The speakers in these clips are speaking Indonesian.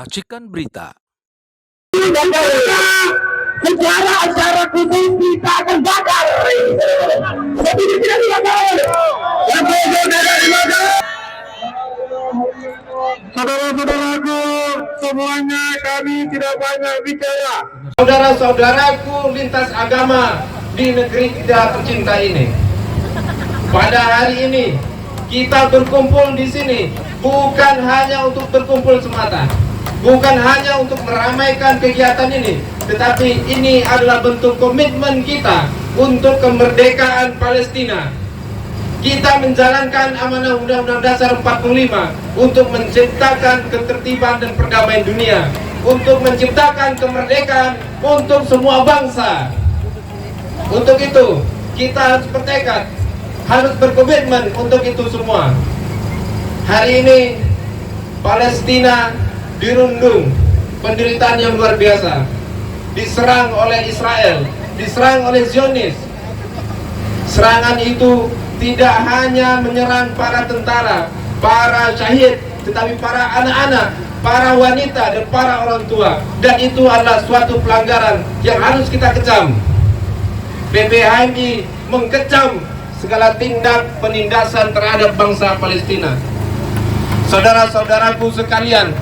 Racikan Berita. Secara acara khusus kita akan bakar. Tapi tidak dibakar. Saudara-saudaraku, semuanya kami tidak banyak bicara. Saudara-saudaraku lintas agama di negeri kita tercinta ini. Pada hari ini kita berkumpul di sini bukan hanya untuk berkumpul semata, bukan hanya untuk meramaikan kegiatan ini, tetapi ini adalah bentuk komitmen kita untuk kemerdekaan Palestina. Kita menjalankan amanah Undang-Undang Dasar 45 untuk menciptakan ketertiban dan perdamaian dunia, untuk menciptakan kemerdekaan untuk semua bangsa. Untuk itu kita harus bertekad, harus berkomitmen untuk itu semua. Hari ini Palestina dirundung penderitaan yang luar biasa, diserang oleh Israel, diserang oleh Zionis. Serangan itu tidak hanya menyerang para tentara, para syahid, tetapi para anak-anak, para wanita, dan para orang tua. Dan itu adalah suatu pelanggaran yang harus kita kecam. PBHMI mengkecam segala tindak penindasan terhadap bangsa Palestina. Saudara-saudaraku sekalian,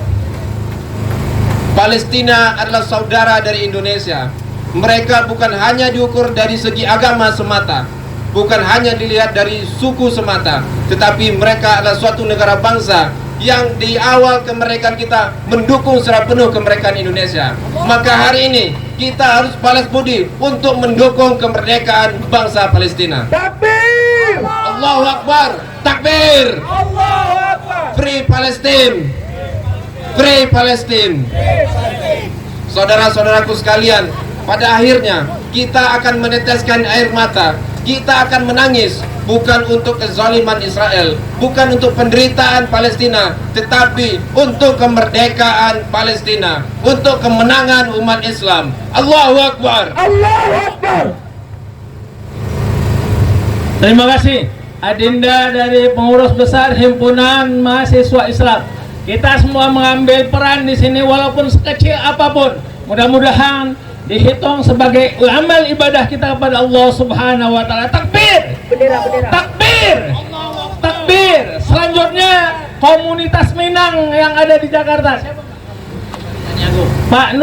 Palestina adalah saudara dari Indonesia. Mereka bukan hanya diukur dari segi agama semata, bukan hanya dilihat dari suku semata, tetapi mereka adalah suatu negara bangsa yang di awal kemerdekaan kita mendukung secara penuh kemerdekaan Indonesia. Maka hari ini kita harus balas budi untuk mendukung kemerdekaan bangsa Palestina. Takbir! Allahu Akbar! Takbir! Allahu Akbar! Free Palestine! Free Palestine! Saudara-saudaraku sekalian, pada akhirnya kita akan meneteskan air mata, kita akan menangis, bukan untuk kezaliman Israel, bukan untuk penderitaan Palestina, tetapi untuk kemerdekaan Palestina, untuk kemenangan umat Islam. Allahu Akbar! Allahu Akbar! Terima kasih Adinda dari pengurus besar Himpunan Mahasiswa Islam. Kita semua mengambil peran di sini walaupun sekecil apapun. Mudah-mudahan dihitung sebagai amal ibadah kita kepada Allah Subhanahu wa taala. Takbir! Takbir! Takbir! Selanjutnya komunitas Minang yang ada di Jakarta. Pak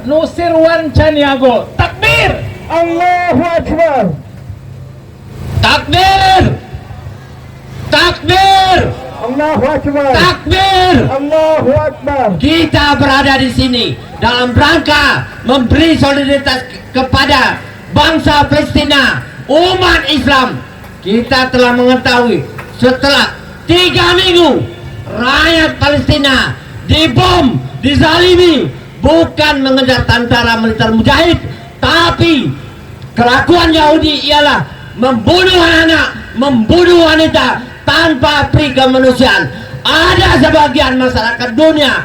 Nusirwan Caniago. Takbir! Allahu Akbar! Takbir! Takbir! Allahu Akbar! Takbir! Allahu Akbar! Kita berada di sini dalam rangka memberi solidaritas kepada bangsa Palestina, umat Islam. Kita telah mengetahui setelah 3 minggu rakyat Palestina dibom, dizalimi, bukan mengejar tentara militer mujahid, tapi kelakuan Yahudi ialah membunuh anak, membunuh wanita tanpa peri kemanusiaan. Ada sebagian masyarakat dunia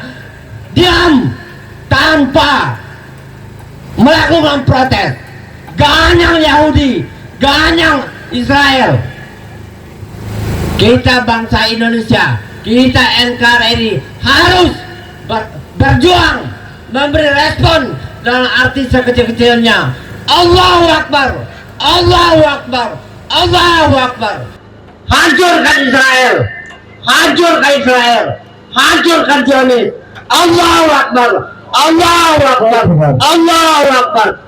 diam tanpa melakukan protes. Ganyang Yahudi, ganyang Israel. Kita bangsa Indonesia, kita NKRI harus berjuang, memberi respon dalam arti sekecil-kecilnya. Allahu Akbar, Allahu Akbar, Allahu Akbar. Hancurkan Israel, hancurkan Israel, hancurkan Zionis. Allahu Akbar, Allahu Akbar, Allahu Akbar.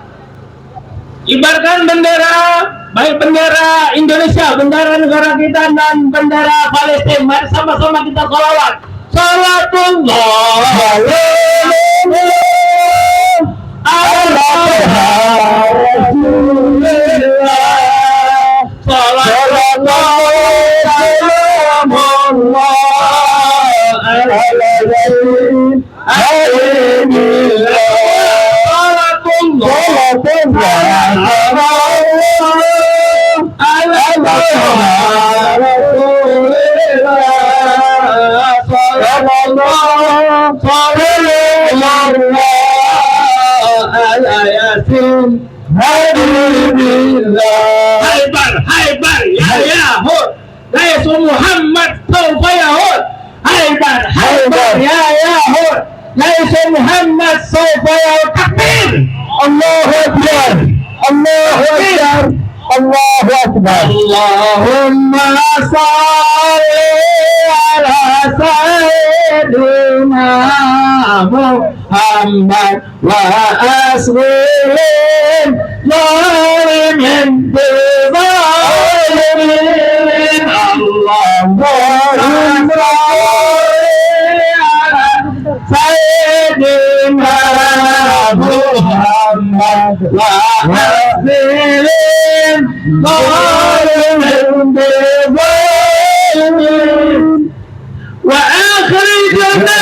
Kibarkan bendera, baik bendera Indonesia, bendera negara kita, dan bendera Palestina. Mari sama-sama kita sholawat. Salatullah ala Rasulillah. Salatullah Haibar, ya Yahud, Rasul Muhammad Sawfa Yahud, Haidar, Haidar, ya Yahud, laisa Muhammad sawfa takbir. Allahu Akbar, Allahu Akbar, Allahu Akbar. Allahumma salli ala sayyidina Muhammad wa aslim zalimin bizalimin. Allahumma salli ala sayyidina Muhammad wa aslim zalimin bizalimin. وأخرجنا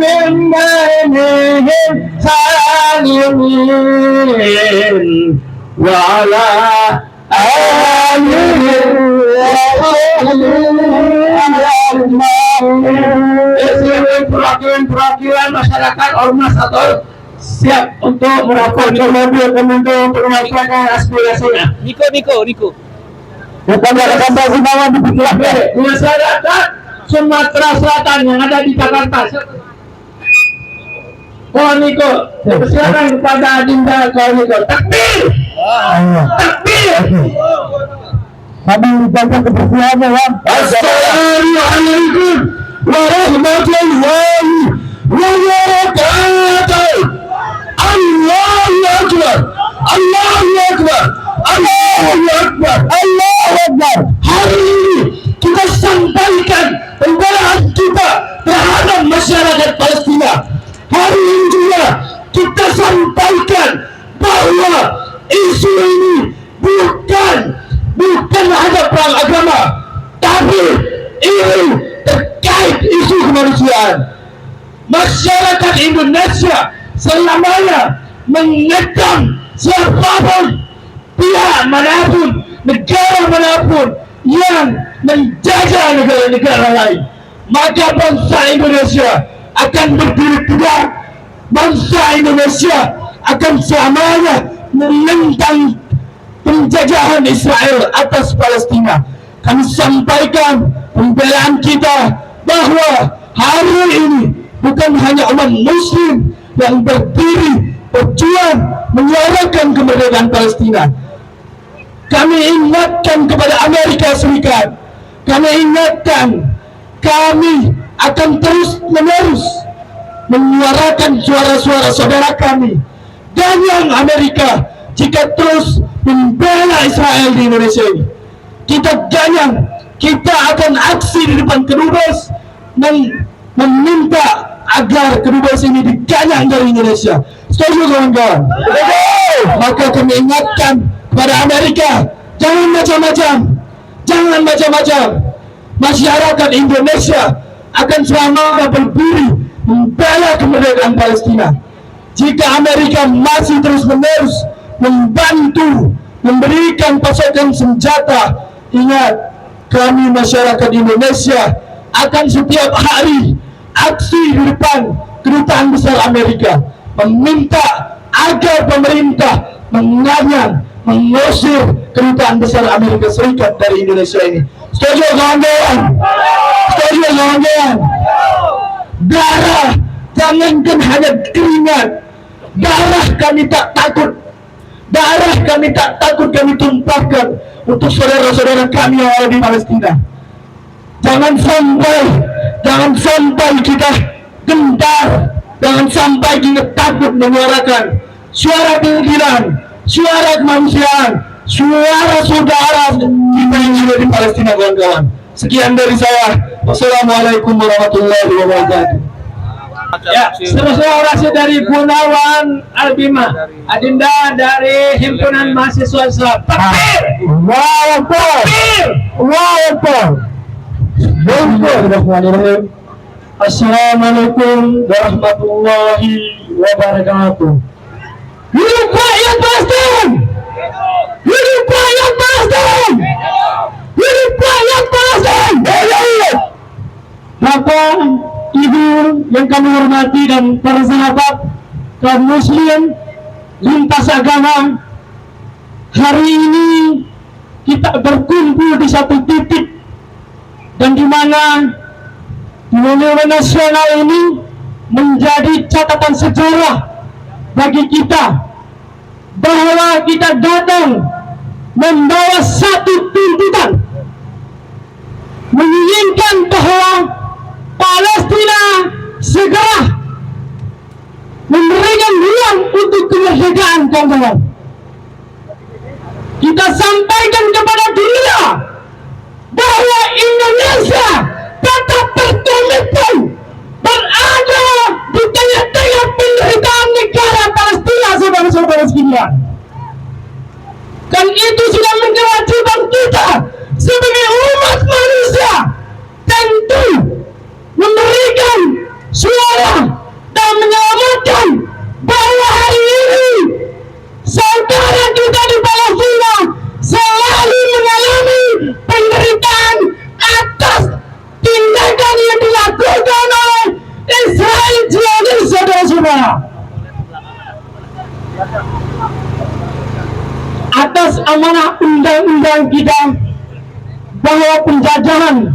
من بينهم سالمين وعلى آلهم perwakilan masyarakat ormas atau siap untuk melakukan mobil untuk perwakilan aspirasinya. Niko. Masyarakat Sumatera Selatan yang ada di Jakarta. Niko, silakan kepada Adinda Niko. Takbir! Takbir! Kami ucapkan kebersihannya ya. Assalamualaikum warahmatullahi wabarakatuh. Allahu Akbar. Allahu Akbar. Allahu Akbar. Allahu Akbar. Hari ini kita sampaikan pembelaan kita terhadap masyarakat Palestina. Hari ini juga kita sampaikan bahwa isu ini bukan ada perang agama, tapi ini terkait isu kemanusiaan. Masyarakat Indonesia selamanya mengekang siapapun, pihak manapun, negara manapun yang menjajah negara-negara lain. Maka bangsa Indonesia akan berdiri tegak. Bangsa Indonesia akan selamanya menentang penjajahan Israel atas Palestina. Kami sampaikan pembelaan kita bahwa hari ini bukan hanya umat muslim yang berdiri berjuang menyuarakan kemerdekaan Palestina. Kami ingatkan kepada Amerika Serikat, kami ingatkan, kami akan terus menerus menyuarakan suara-suara saudara kami dan yang Amerika jika terus membela Israel di Indonesia ini. Kita ganyang, kita akan aksi di depan kedubes meminta agar kedubes ini diganyang dari Indonesia. Setuju kawan-kawan? Maka kami ingatkan kepada Amerika, jangan macam-macam. Masyarakat Indonesia akan selama berdiri membela kemerdekaan Palestina. Jika Amerika masih terus-menerus membantu memberikan pasokan senjata, ingat, kami masyarakat Indonesia akan setiap hari aksi di depan kedutaan besar Amerika meminta agar pemerintah mengusir kedutaan besar Amerika Serikat dari Indonesia ini. Setuju kawan-kawan? Setuju kawan-kawan? Darah, jangankan hanya keringat, darah kami tak takut. Darah kami tak takut kami tumpahkan untuk saudara-saudara kami yang ada di Palestina. Jangan sampai kita gentar, jangan sampai kita takut menyuarakan suara keadilan, suara kemanusiaan, suara saudara kita yang ada di Palestina, kawan-kawan. Sekian dari saya. Wassalamualaikum warahmatullahi wabarakatuh. Ya, seterusnya orasi dari Gunawan Albima, Adinda dari Himpunan Mahasiswa Islam. Takbir! Bismillahirrahmanirrahim. Assalamualaikum warahmatullahi wabarakatuh. Hidup rakyat Palestina! Hidup rakyat Palestina! Hidup rakyat Palestina! Bapak, Ibu yang kami hormati dan para sahabat kaum muslim lintas agama, hari ini kita berkumpul di satu titik dan di mana Monumen nasional ini menjadi catatan sejarah bagi kita bahwa kita datang membawa satu tuntutan, menginginkan bahwa Palestina segera memberikan ruang untuk kemerdekaan, kawan-kawan. Kita sampaikan kepada dunia bahwa Indonesia tetap berkomitmen berada di tengah-tengah penderitaan negara Palestina, saudara-saudara sekalian. Dan itu sudah menjadi kewajiban kita sebagai umat manusia, tentu memberikan suara dan menyelamatkan bahwa hari ini saudara kita di Palestina selalu mengalami penderitaan atas tindakan yang dilakukan oleh Israel Zionis, saudara-saudara. Atas amanah undang-undang kita bahwa penjajahan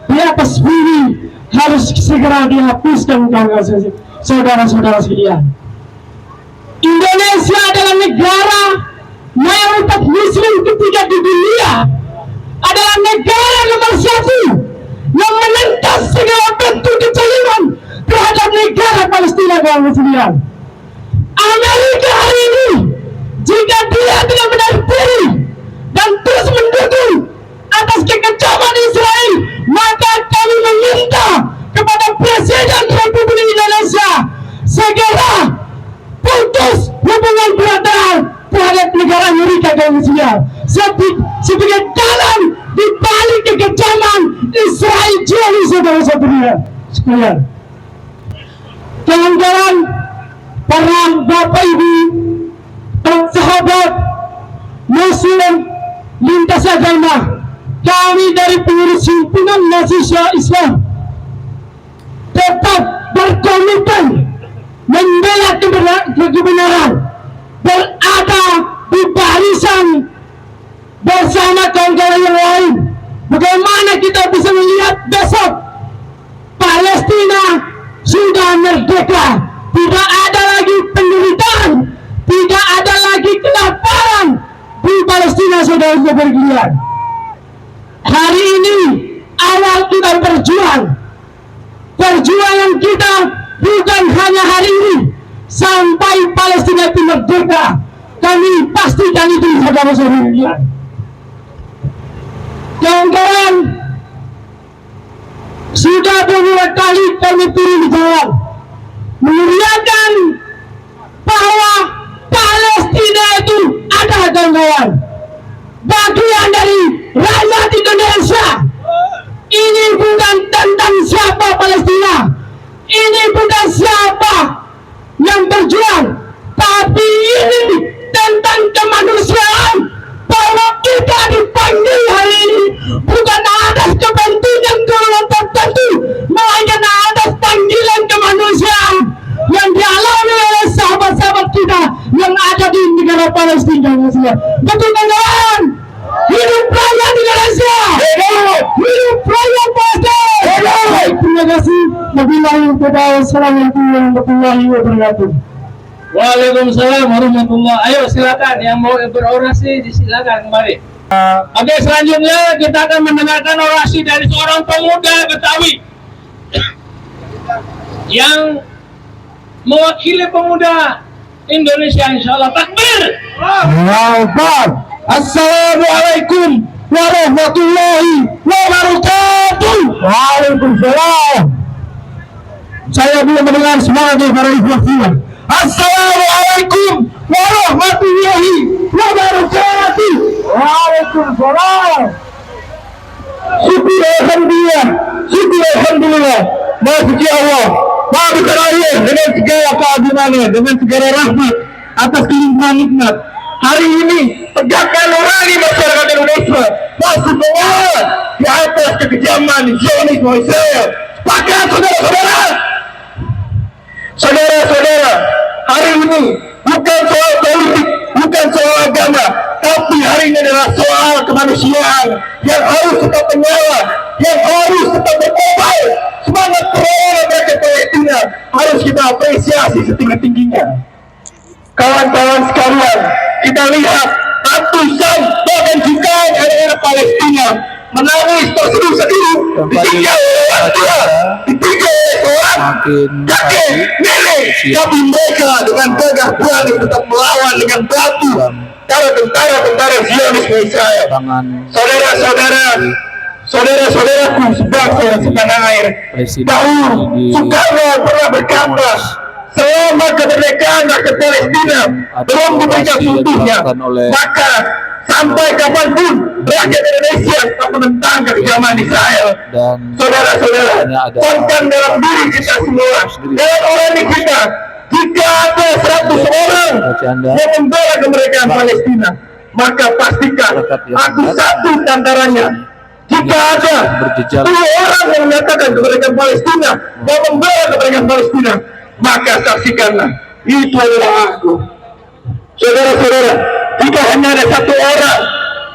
di atas bumi harus segera dihapuskan, saudara-saudara sekalian. Indonesia adalah negara mayoritas Muslim ketiga di dunia, adalah negara nomor 1 yang menentang segala bentuk kezaliman terhadap negara Palestina, kawan sekalian. Amerika hari ini, jika dia tidak menarik diri dan terus mendukung atas kekejaman Israel, maka kami meminta kepada Presiden Republik Indonesia segera putus hubungan bilateral terhadap negara Amerika, kawan sekalian, sebagai dalam di balik kekejaman Israel Zionis, saudara-saudara sekalian. Kawan-kawan, para bapak ibu, sahabat Muslim lintas agama, kami dari pengurus himpunan mahasiswa Islam tetap berkomitmen membela kebenaran, berada di barisan bersama kawan-kawan yang lain. Bagaimana kita bisa melihat besok Palestina sudah merdeka, tidak ada lagi penderitaan, tidak ada lagi kelaparan di Palestina, saudara-saudara sekalian. Hari ini awal kita berjuang. Perjuangan kita bukan hanya hari ini, sampai Palestina itu merdeka. Kami pastikan itu, saudara-saudara sekalian. Kawan-kawan, sudah beberapa kali kami turun di jalan meneriakan bahwa Palestina itu ada, kawan-kawan, bagian dari rakyat Indonesia. Ini bukan tentang siapa Palestina, ini bukan siapa yang berjuang, tapi ini tentang kemanusiaan, bahwa kita dipanggil hari ini bukan atas kepentingan golongan tertentu, melainkan atas panggilan kemanusiaan yang dialami oleh sahabat-sahabat kita yang ada di negara Palestina. Betul, kawan? Hidup rakyat Indonesia! Hidup rakyat Palestina! Terima kasih. Wassalamualaikum warahmatullahi wabarakatuh. Waalaikumsalam warahmatullahi. Ayo silakan yang mau berorasi, disilakan kembali. Oke, selanjutnya kita akan mendengarkan orasi dari seorang pemuda Betawi yang mewakili pemuda Indonesia, insyaallah. Takbir! Assalamualaikum warahmatullahi wabarakatuh. Waalaikumsalam. Saya belum mendengar semangat para ikhwan. Assalamualaikum warahmatullahi wabarakatuh. Waalaikumsalam. Syukur alhamdulillah, syukur alhamdulillah. Maha suci Allah, Maha berkarya dengan segala keagungannya, dengan segala rahmat atas kelimpahan nikmat. Hari ini tegakkan nurani masyarakat Indonesia, maksudnya di atas kekejaman Zionis Israel. Sepakat, saudara-saudara. Saudara-saudara, hari ini bukan soal politik, bukan soal agama, tapi hari ini adalah soal kemanusiaan yang harus tetap menyala, yang harus tetap berkobar. Semangat perlawanan rakyat Palestina harus kita apresiasi setinggi-tingginya. Kawan-kawan sekalian, kita lihat ratusan bahkan jutaan anak-anak Palestina menangis terseduh-seduh, ditinggal oleh orang tua, ditinggal oleh seorang kakek, nenek, tapi mereka dengan gagah berani tetap melawan dengan batu tentara Zionisme Israel. Saudara-saudaraku sebangsa dan setanah air, dahulu Soekarno pernah berkata, selama kemerdekaan rakyat Palestina belum diberikan seutuhnya, maka sampai kapanpun rakyat Indonesia tetap menentang kekejaman Israel. Saudara-saudara, konten dalam diri kita semua, dalam orani kita, jika ada 100 orang yang membela kemerdekaan Palestina, maka pastikan aku satu antaranya. Jika ada 10 orang yang menyatakan kemerdekaan Palestina dan membela kemerdekaan Palestina, maka saksikanlah itu adalah aku. Saudara-saudara, jika hanya ada 1 orang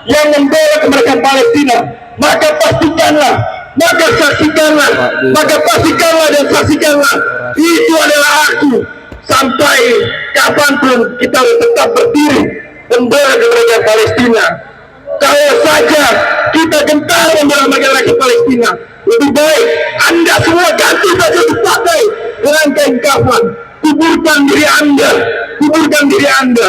yang membela kemerdekaan Palestina, maka pastikanlah, maka saksikanlah, maka pastikanlah dan saksikanlah itu adalah aku. Sampai kapanpun kita tetap berdiri membela kemerdekaan Palestina. Kalau saja kita gentar membela rakyat Palestina, lebih baik Anda semua ganti saja dipakai dengan kain kafan, kuburkan diri Anda,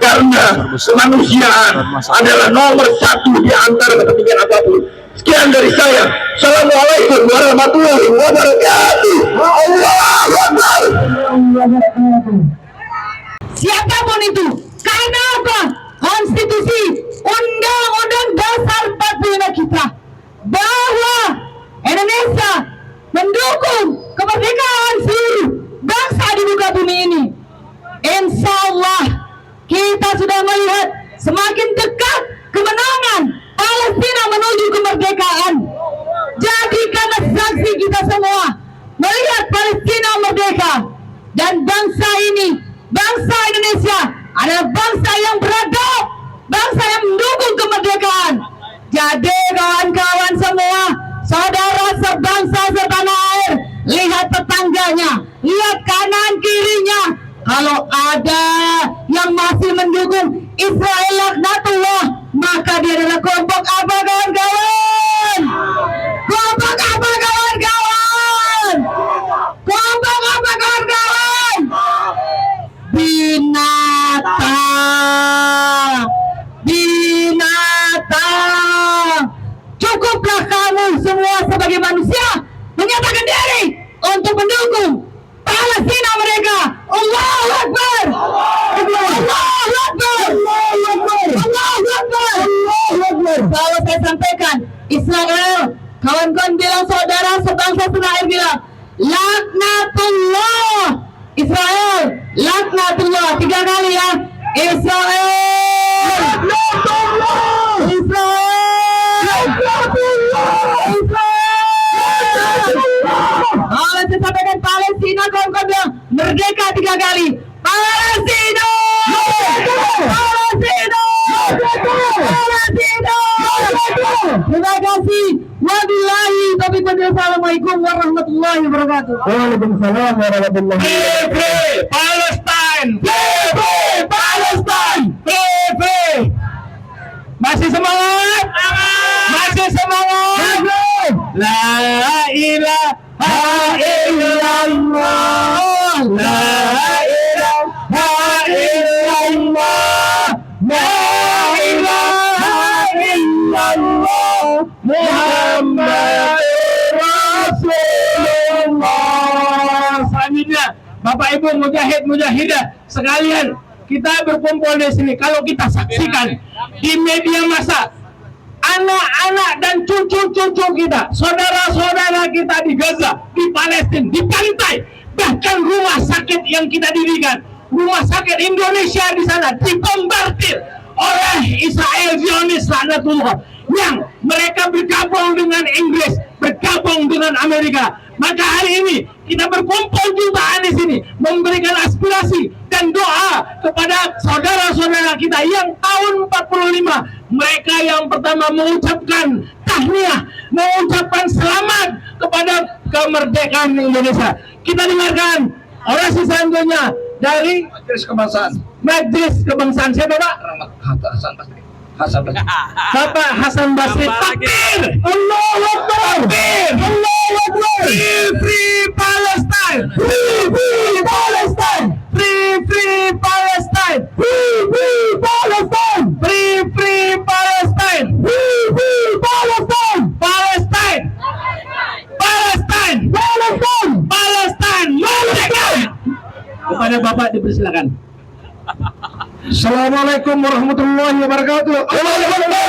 karena kemanusiaan adalah nomor 1 di antara kepentingan apapun. Sekian dari saya. Assalamualaikum warahmatullahi wabarakatuh. Allahu Akbar. Siapapun itu, karena apa? Konstitusi Undang-Undang Dasar 45 kita, bahwa Indonesia mendukung kemerdekaan seluruh bangsa di muka bumi ini. Insya Allah kita sudah melihat semakin dekat kemenangan Palestina menuju kemerdekaan. Jadikanlah saksi kita semua melihat Palestina merdeka, dan bangsa ini, bangsa Indonesia adalah bangsa yang beradab, bangsa yang mendukung kemerdekaan. Jadi kawan-kawan semua, saudara sebangsa setanah air, lihat tetangganya, lihat kanan kirinya. Kalau ada yang masih mendukung Israel laknatullah, maka dia adalah kelompok apa kawan-kawan? Kelompok apa kawan-kawan? Kelompok apa kawan-kawan? Binatang. Cukuplah kamu semua sebagai manusia menyatakan diri untuk mendukung Palestina mereka. Allahu Akbar. Allahu Akbar. Allahu Akbar. Kalau saya sampaikan, Israel, kawan-kawan bilang, saudara sebangsa setanah air bilang, laknatullah. Israel, laknatullah. 3 kali ya. Israel, laknatullah. Israel, laknatullah. Kalau saya sampaikan Palestina, kawan-kawan bilang merdeka 3 kali. Palestina, Palestina, Palestina. Terima kasih. Wabillahi taufiq wal hidayah. Assalamualaikum warahmatullahi wabarakatuh. Waalaikumsalam warahmatullahi wabarakatuh. Free Palestine, free Palestine, free. Masih semangat? Masih semangat? La ilaha illallah, la ilaha illallah, la ilaha illallah, Muhammadur Rasulullah. Selanjutnya, Bapak Ibu mujahid-mujahidah sekalian, kita berkumpul di sini. Kalau kita saksikan di media massa, anak-anak dan cucu-cucu kita, saudara-saudara kita di Gaza, di Palestina, di pantai, bahkan rumah sakit yang kita dirikan, rumah sakit Indonesia di sana dibombardir oleh Israel Zionis laknatullah, yang mereka bergabung dengan Inggris, bergabung dengan Amerika. Maka hari ini kita berkumpul jutaan di sini memberikan aspirasi dan doa kepada saudara-saudara kita yang tahun 45 mereka yang pertama mengucapkan tahniah, mengucapkan selamat kepada kemerdekaan Indonesia. Kita dengarkan orasi selanjutnya dari Majelis Kebangsaan. Siapa Pak? Bapak Hasan Basri. Takbir! Allahu Akbar! Takbir! Allahu Akbar! Free Palestine! Free Palestine! Free Palestine! Free Palestine! Free Palestine! Free Palestine! Palestine! Palestine! Palestine! Palestine! Merdeka! Kepada Bapak dipersilakan. Assalamualaikum warahmatullahi wabarakatuh. Allahu Akbar!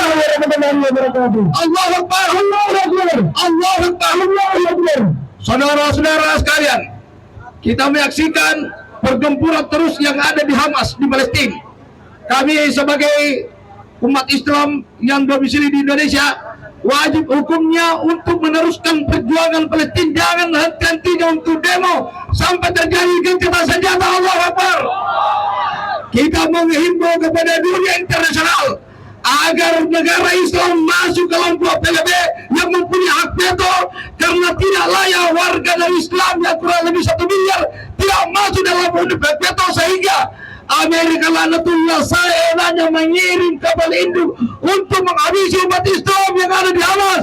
Allahu Akbar. Allahu Akbar. Saudara-saudara sekalian, kita menyaksikan pertempuran terus yang ada di Hamas di Palestina. Kami sebagai umat Islam yang domisili di Indonesia, wajib hukumnya untuk meneruskan perjuangan Palestina. Jangan henti-hentinya untuk demo sampai terjadi gencatan senjata. Allahu Akbar. Kita menghimbau kepada dunia internasional agar negara Islam masuk ke kelompok PBB yang mempunyai hak veto, karena tidak layak warga dari Islam yang kurang lebih 1 miliar tidak masuk dalam hak veto, sehingga Amerika laknatullah saenanya mengirim kapal induk untuk menghabisi umat Islam yang ada di Hamas,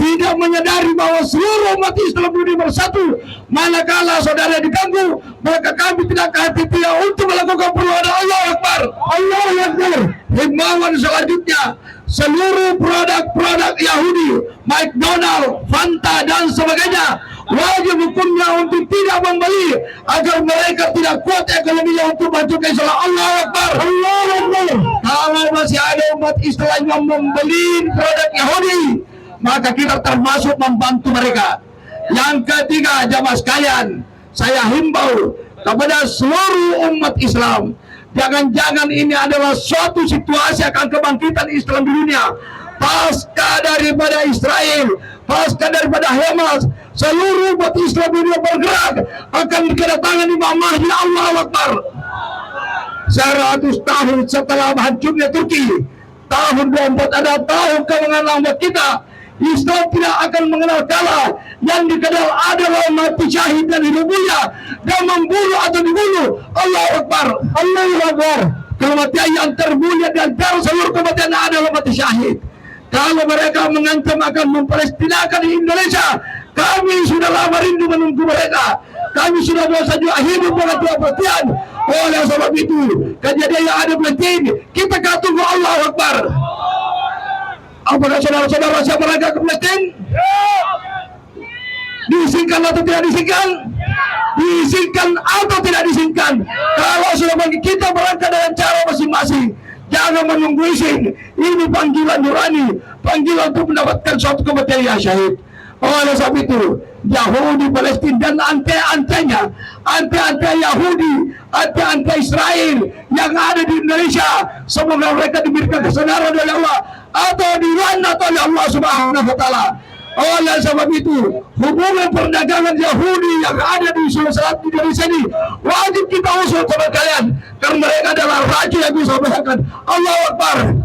tidak menyadari bahwa seluruh umat Islam dunia bersatu. Manakala saudara diganggu, maka kami tidak hati-hati untuk melakukan perlawanan. Allahu Akbar. Allahu Akbar. Himbauan selanjutnya, seluruh produk-produk Yahudi, McDonald, Fanta dan sebagainya, wajib hukumnya untuk tidak membeli agar mereka tidak kuat ekonominya untuk maju ke Islam. Allahu Akbar. Allahu Akbar. Kalau masih ada umat Islam yang membeli produk Yahudi, maka kita termasuk membantu mereka. Yang ketiga, jamaah sekalian, saya himbau kepada seluruh umat Islam, jangan-jangan ini adalah suatu situasi akan kebangkitan Islam di dunia. Pasca daripada Israel, pasca daripada Hamas, seluruh umat Islam dunia bergerak akan kedatangan Imam Mahdi. Allahu Akbar. 100 tahun setelah hancurnya Turki, tahun 24 ada tahun kemenangan buat kita. Islam tidak akan mengenal kalah. Yang dikenal adalah mati syahid dan hidup mulia, dan membunuh atau dibunuh. Allahu Akbar. Allahu Akbar. Kematian yang termulia dan seluruh kematian adalah mati syahid. Kalau mereka mengancam akan mempalestinakan Indonesia, kami sudah lama rindu menunggu mereka. Kami sudah bosan juga hidup dengan kematian. Oleh sebab itu, kejadian yang ada Palestina, kita akan tunggu. Allahu Akbar. Apakah saudara-saudara siap mereka ke Palestina? Diizinkan atau tidak diizinkan? Diizinkan atau tidak diizinkan? Kalau sudah bagi kita berangkat dengan cara masing-masing, jangan menunggu izin. Ini panggilan nurani, panggilan untuk mendapatkan suatu kematian yang syahid. Oleh sebab itu, Yahudi Palestina dan anti-antinya, anti-anti Yahudi, anti-anti Israel yang ada di Indonesia, semoga mereka diberikan kesadaran oleh Allah atau dilaknat oleh Allah Subhanahu wa Ta'ala. Oleh sebab itu, hubungan perdagangan Yahudi yang ada di Sulawesi Selatan Indonesia ini wajib kita usut sama kalian, karena mereka adalah raja yang bisa bayangkan. Allahu Akbar.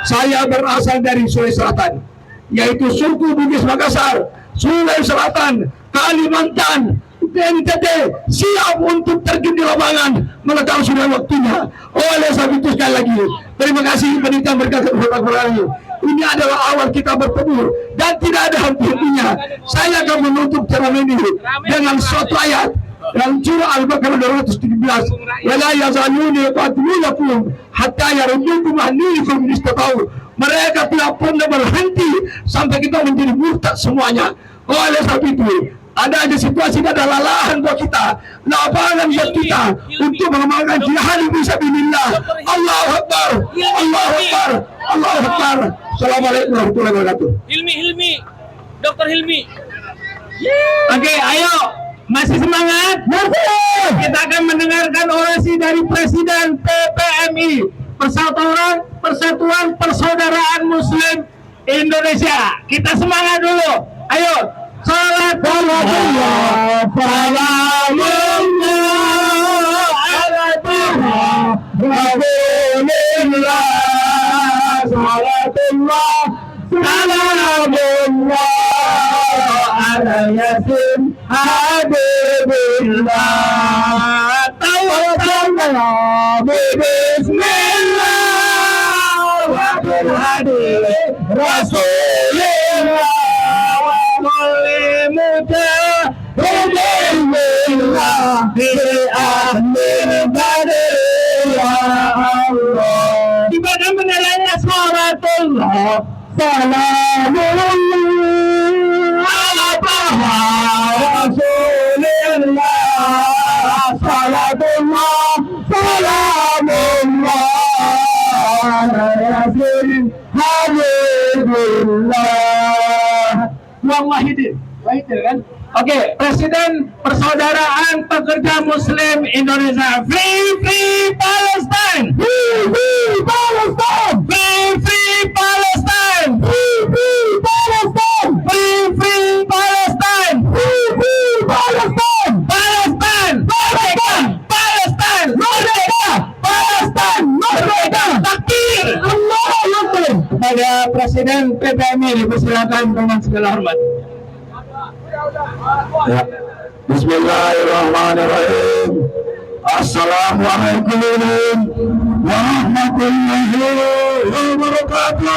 Saya berasal dari Sulawesi Selatan, yaitu suku Bugis Makassar, Sulawesi Selatan, Kalimantan, NTT, siap untuk terjun di lapangan menekal sudah waktunya. Oleh sebab itu sekali lagi, terima kasih pendidikan berkat ini. Ini adalah awal kita bertemu dan tidak ada henti-hentinya. Saya akan menutup ceramah ini dengan suatu ayat dalam surah Al-Baqarah 217. Wala yazaluni yaqatilunakum hatta yaruddukum an dinikum in istata'u. Mereka tidak pernah berhenti sampai kita menjadi murtad semuanya. Oleh sebab itu, ada situasi dan ada lahan buat kita, lapangan buat kita untuk mengamalkan jihad fisabilillah. Allahu Akbar. Allahu Akbar. Allahu Akbar. Assalamualaikum warahmatullahi wabarakatuh. Hilmi, Dr. Hilmi. Oke, ayo, masih semangat? Masih. Kita akan mendengarkan orasi dari Presiden PPMI, Persatuan Persaudaraan Muslim Indonesia. Kita semangat dulu. Ayo, salat Allah, salamullah ala Rasulillah. salatullah salamullah ala yasin habibillah tawakkalna bismillah wa bil hadi rasulillah wa kulli mutahidillah bi ahlil badr ya Allah. Ibadah mengenai salatullah salamullah ala taha rasulillah salatullah salamullah ala yasin habibillah. Uang wahidin, wahidin kan? Oke, Presiden Persaudaraan Pekerja Muslim Indonesia. Free Free Palestine. Free Free Palestine. Free Free Palestine. Free Free Palestine. Free Free Palestine. Free Free Palestine. Palestine. Palestine. Palestine. Merdeka. Palestine. Merdeka. Takbir. Allahu Akbar. Kepada Presiden PPMI dipersilakan dengan segala hormat. Ya. Bismillahirrahmanirrahim. Assalamualaikum warahmatullahi wabarakatuh.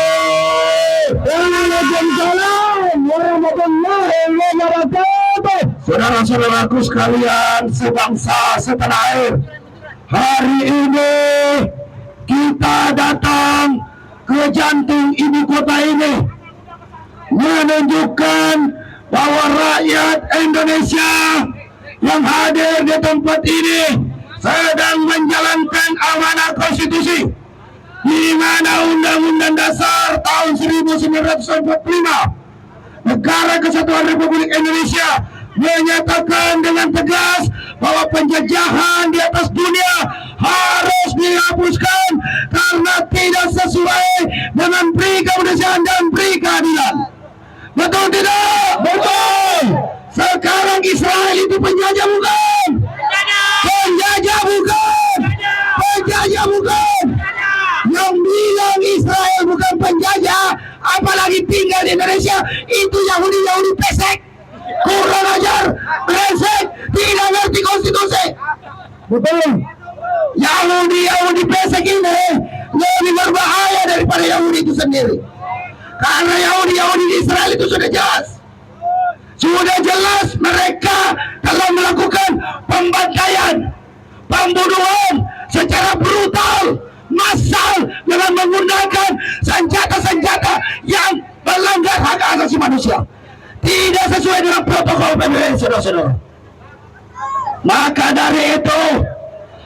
Waalaikumsalam warahmatullahi wabarakatuh. Saudara-saudaraku sekalian sebangsa setanah air, hari ini kita datang ke jantung ibu kota ini menunjukkan bahwa rakyat Indonesia yang hadir di tempat ini sedang menjalankan amanah konstitusi, di mana Undang-Undang Dasar tahun 1945 Negara Kesatuan Republik Indonesia menyatakan dengan tegas bahwa penjajahan di atas dunia harus dihapuskan karena tidak sesuai dengan Pri Kemanusiaan dan Pri Keadilan. Betul tidak? Betul. Sekarang Israel itu penjajah bukan? Penjajah bukan? Penjajah bukan? Yang bilang Israel bukan penjajah, apalagi tinggal di Indonesia, itu Yahudi pesek, kurang ajar, brengsek, tidak ngerti konstitusi. Betul. Yahudi pesek ini lebih berbahaya daripada Yahudi itu sendiri. Karena Yahudi di Israel itu sudah jelas mereka telah melakukan pembantaian, pembunuhan secara brutal, massal dengan menggunakan senjata-senjata yang melanggar hak asasi manusia, tidak sesuai dengan protokol PBB, saudara-saudara. Maka dari itu,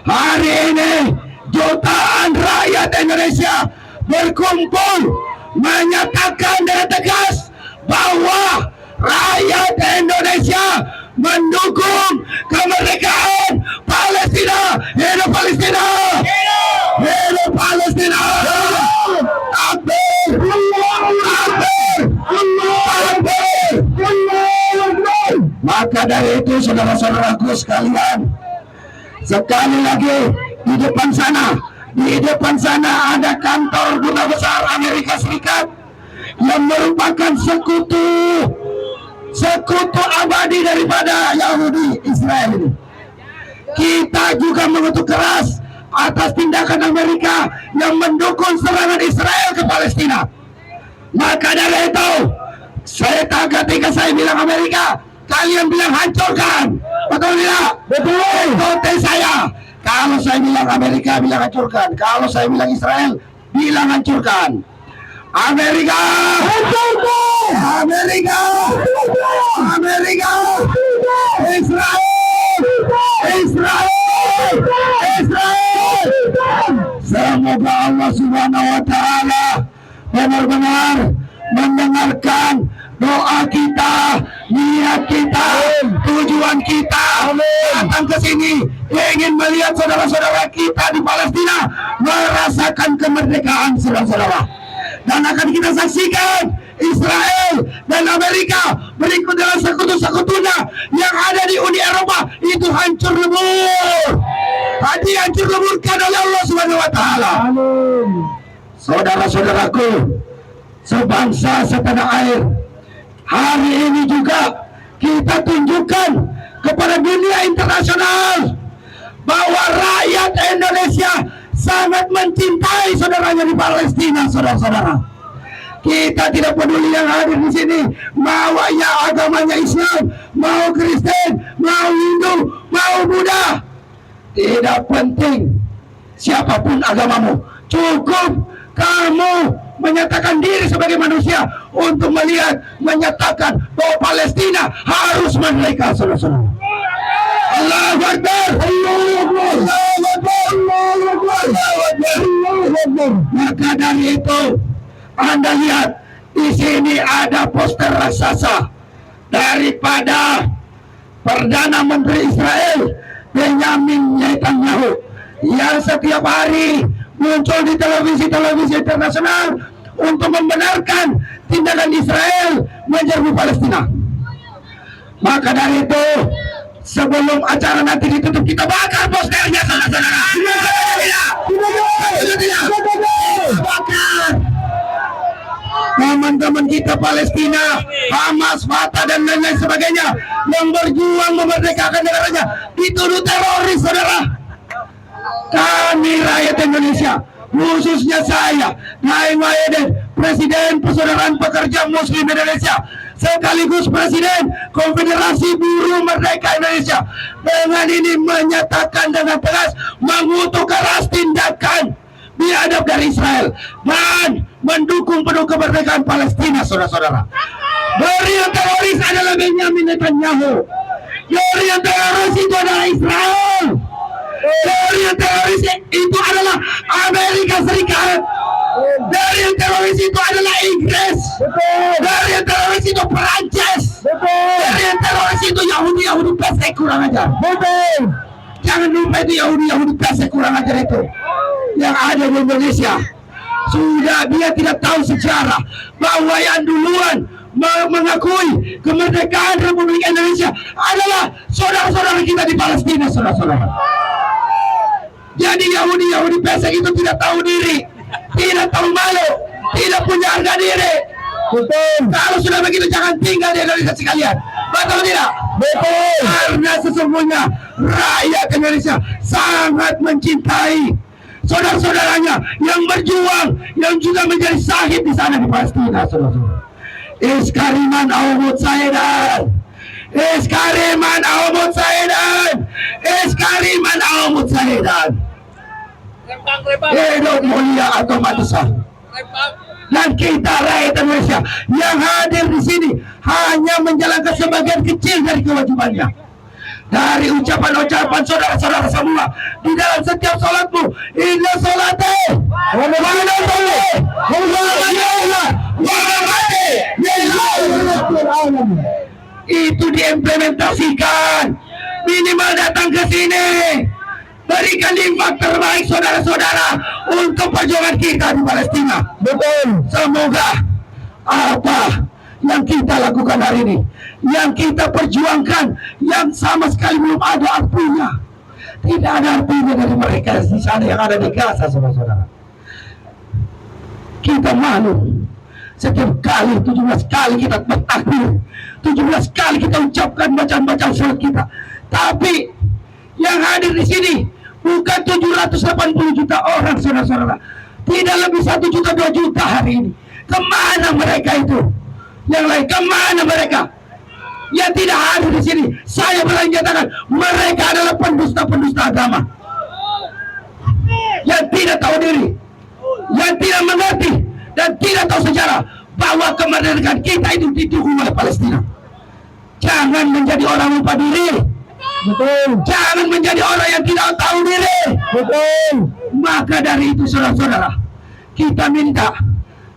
hari ini jutaan rakyat Indonesia berkumpul menyatakan dengan tegas bahwa rakyat Indonesia mendukung kemerdekaan Palestina. Hidup Palestina! Hidup Palestina! Takbir! Takbir! Takbir! Maka dari itu, saudara-saudaraku sekalian, sekali lagi di depan sana ada kantor Duta Besar Amerika Serikat yang merupakan sekutu abadi daripada Yahudi Israel ini. Kita juga mengutuk keras atas tindakan Amerika yang mendukung serangan Israel ke Palestina. Maka dari itu, ketika saya bilang Amerika, kalian bilang hancurkan. Betul tidak? Betul. Ikuti saya. Kalau saya bilang Amerika, bilang hancurkan. Kalau saya bilang Israel, bilang hancurkan. Amerika, hancurkan. Amerika, Amerika, Israel. Semoga Allah Subhanahu wa Ta'ala benar-benar mendengarkan doa kita, niat kita, tujuan kita datang ke sini ingin melihat saudara-saudara kita di Palestina merasakan kemerdekaan, saudara-saudara. Dan akan kita saksikan Israel dan Amerika berikut dengan sekutu-sekutunya yang ada di Uni Eropa itu hancur lebur. Tadi hancur leburkan oleh Allah Subhanahu wa Ta'ala. Saudara-saudaraku, sebangsa setanah air, hari ini juga kita tunjukkan kepada dunia internasional bahwa rakyat Indonesia sangat mencintai saudaranya di Palestina, saudara-saudara. Kita tidak peduli yang hadir di sini, mau ya agamanya Islam, mau Kristen, mau Hindu, mau Buddha. Tidak penting siapapun agamamu, cukup kamu menyatakan diri sebagai manusia untuk menyatakan bahwa Palestina harus merdeka, saudara-saudara. Allahu Akbar, Allahu Akbar, Allahu Akbar, Allahu Akbar, Allahu Akbar. Maka dari itu, Anda lihat di sini ada poster raksasa daripada Perdana Menteri Israel Benjamin Netanyahu yang setiap hari muncul di televisi internasional untuk membenarkan tindakan Israel menyerbu Palestina. Maka dari itu, sebelum acara nanti ditutup, kita bakar posternya, saudara-saudara. Bakar. Teman-teman kita Palestina, Hamas, Fatah dan lain-lain sebagainya yang berjuang memerdekakan negaranya dituduh teroris, saudara. Kami rakyat Indonesia, khususnya saya, Naim Wahidin, Presiden Persaudaraan Pekerja Muslim Indonesia, sekaligus Presiden Konfederasi Buruh Merdeka Indonesia, dengan ini menyatakan dengan tegas mengutuk keras tindakan biadab dari Israel dan mendukung penuh kemerdekaan Palestina, saudara-saudara. Dari yang teroris adalah Benjamin Netanyahu, dari yang teroris itu adalah Israel, dari yang teroris itu adalah Amerika Serikat, dari yang teroris itu adalah Inggris, dari yang teroris itu Perancis, dari yang teroris itu Yahudi pesek kurang ajar. Jangan lupa itu Yahudi pesek kurang ajar itu yang ada di Indonesia. Sudah dia tidak tahu sejarah bahwa yang duluan mengakui kemerdekaan Republik Indonesia adalah saudara-saudara kita di Palestina, saudara-saudara. Jadi Yahudi pesek itu tidak tahu diri, tidak tahu malu, tidak punya harga diri. Betul. Kalau sudah begitu jangan tinggal di Indonesia sekalian. Betul tidak? Betul. Karena sesungguhnya rakyat Indonesia sangat mencintai saudara-saudaranya yang berjuang, yang juga menjadi syahid di sana di Palestina, saudara-saudara. Iskariman awmut saedan, iskariman awmut saedan, iskariman awmut saedan. Hidup mulia atau mati syahid. Dan kita rakyat Indonesia yang hadir di sini hanya menjalankan sebagian kecil dari kewajibannya. Dari ucapan-ucapan saudara-saudara semua di dalam setiap salatmu, inna salate itu diimplementasikan. Minimal datang ke sini, berikan infak terbaik saudara-saudara untuk perjuangan kita di Palestina. Betul. Semoga apa yang kita lakukan hari ini, yang kita perjuangkan, yang sama sekali belum ada artinya, tidak ada artinya dari mereka di sana yang ada di Gaza, saudara-saudara. Kita malu setiap kali 17 kali kita bertakbir, 17 kali kita ucapkan bacaan-bacaan surat kita, tapi yang hadir di sini bukan 780 juta orang, saudara-saudara, tidak lebih 1 juta 2 juta hari ini. Kemana mereka itu? Yang lain kemana mereka? Yang tidak hadir di sini, saya berani katakan mereka adalah pendusta-pendusta agama, yang tidak tahu diri, yang tidak mengerti dan tidak tahu sejarah bahwa kemerdekaan kita itu didukung oleh Palestina. Jangan menjadi orang lupa diri. Betul. Jangan menjadi orang yang tidak tahu diri. Betul. Maka dari itu saudara-saudara, kita minta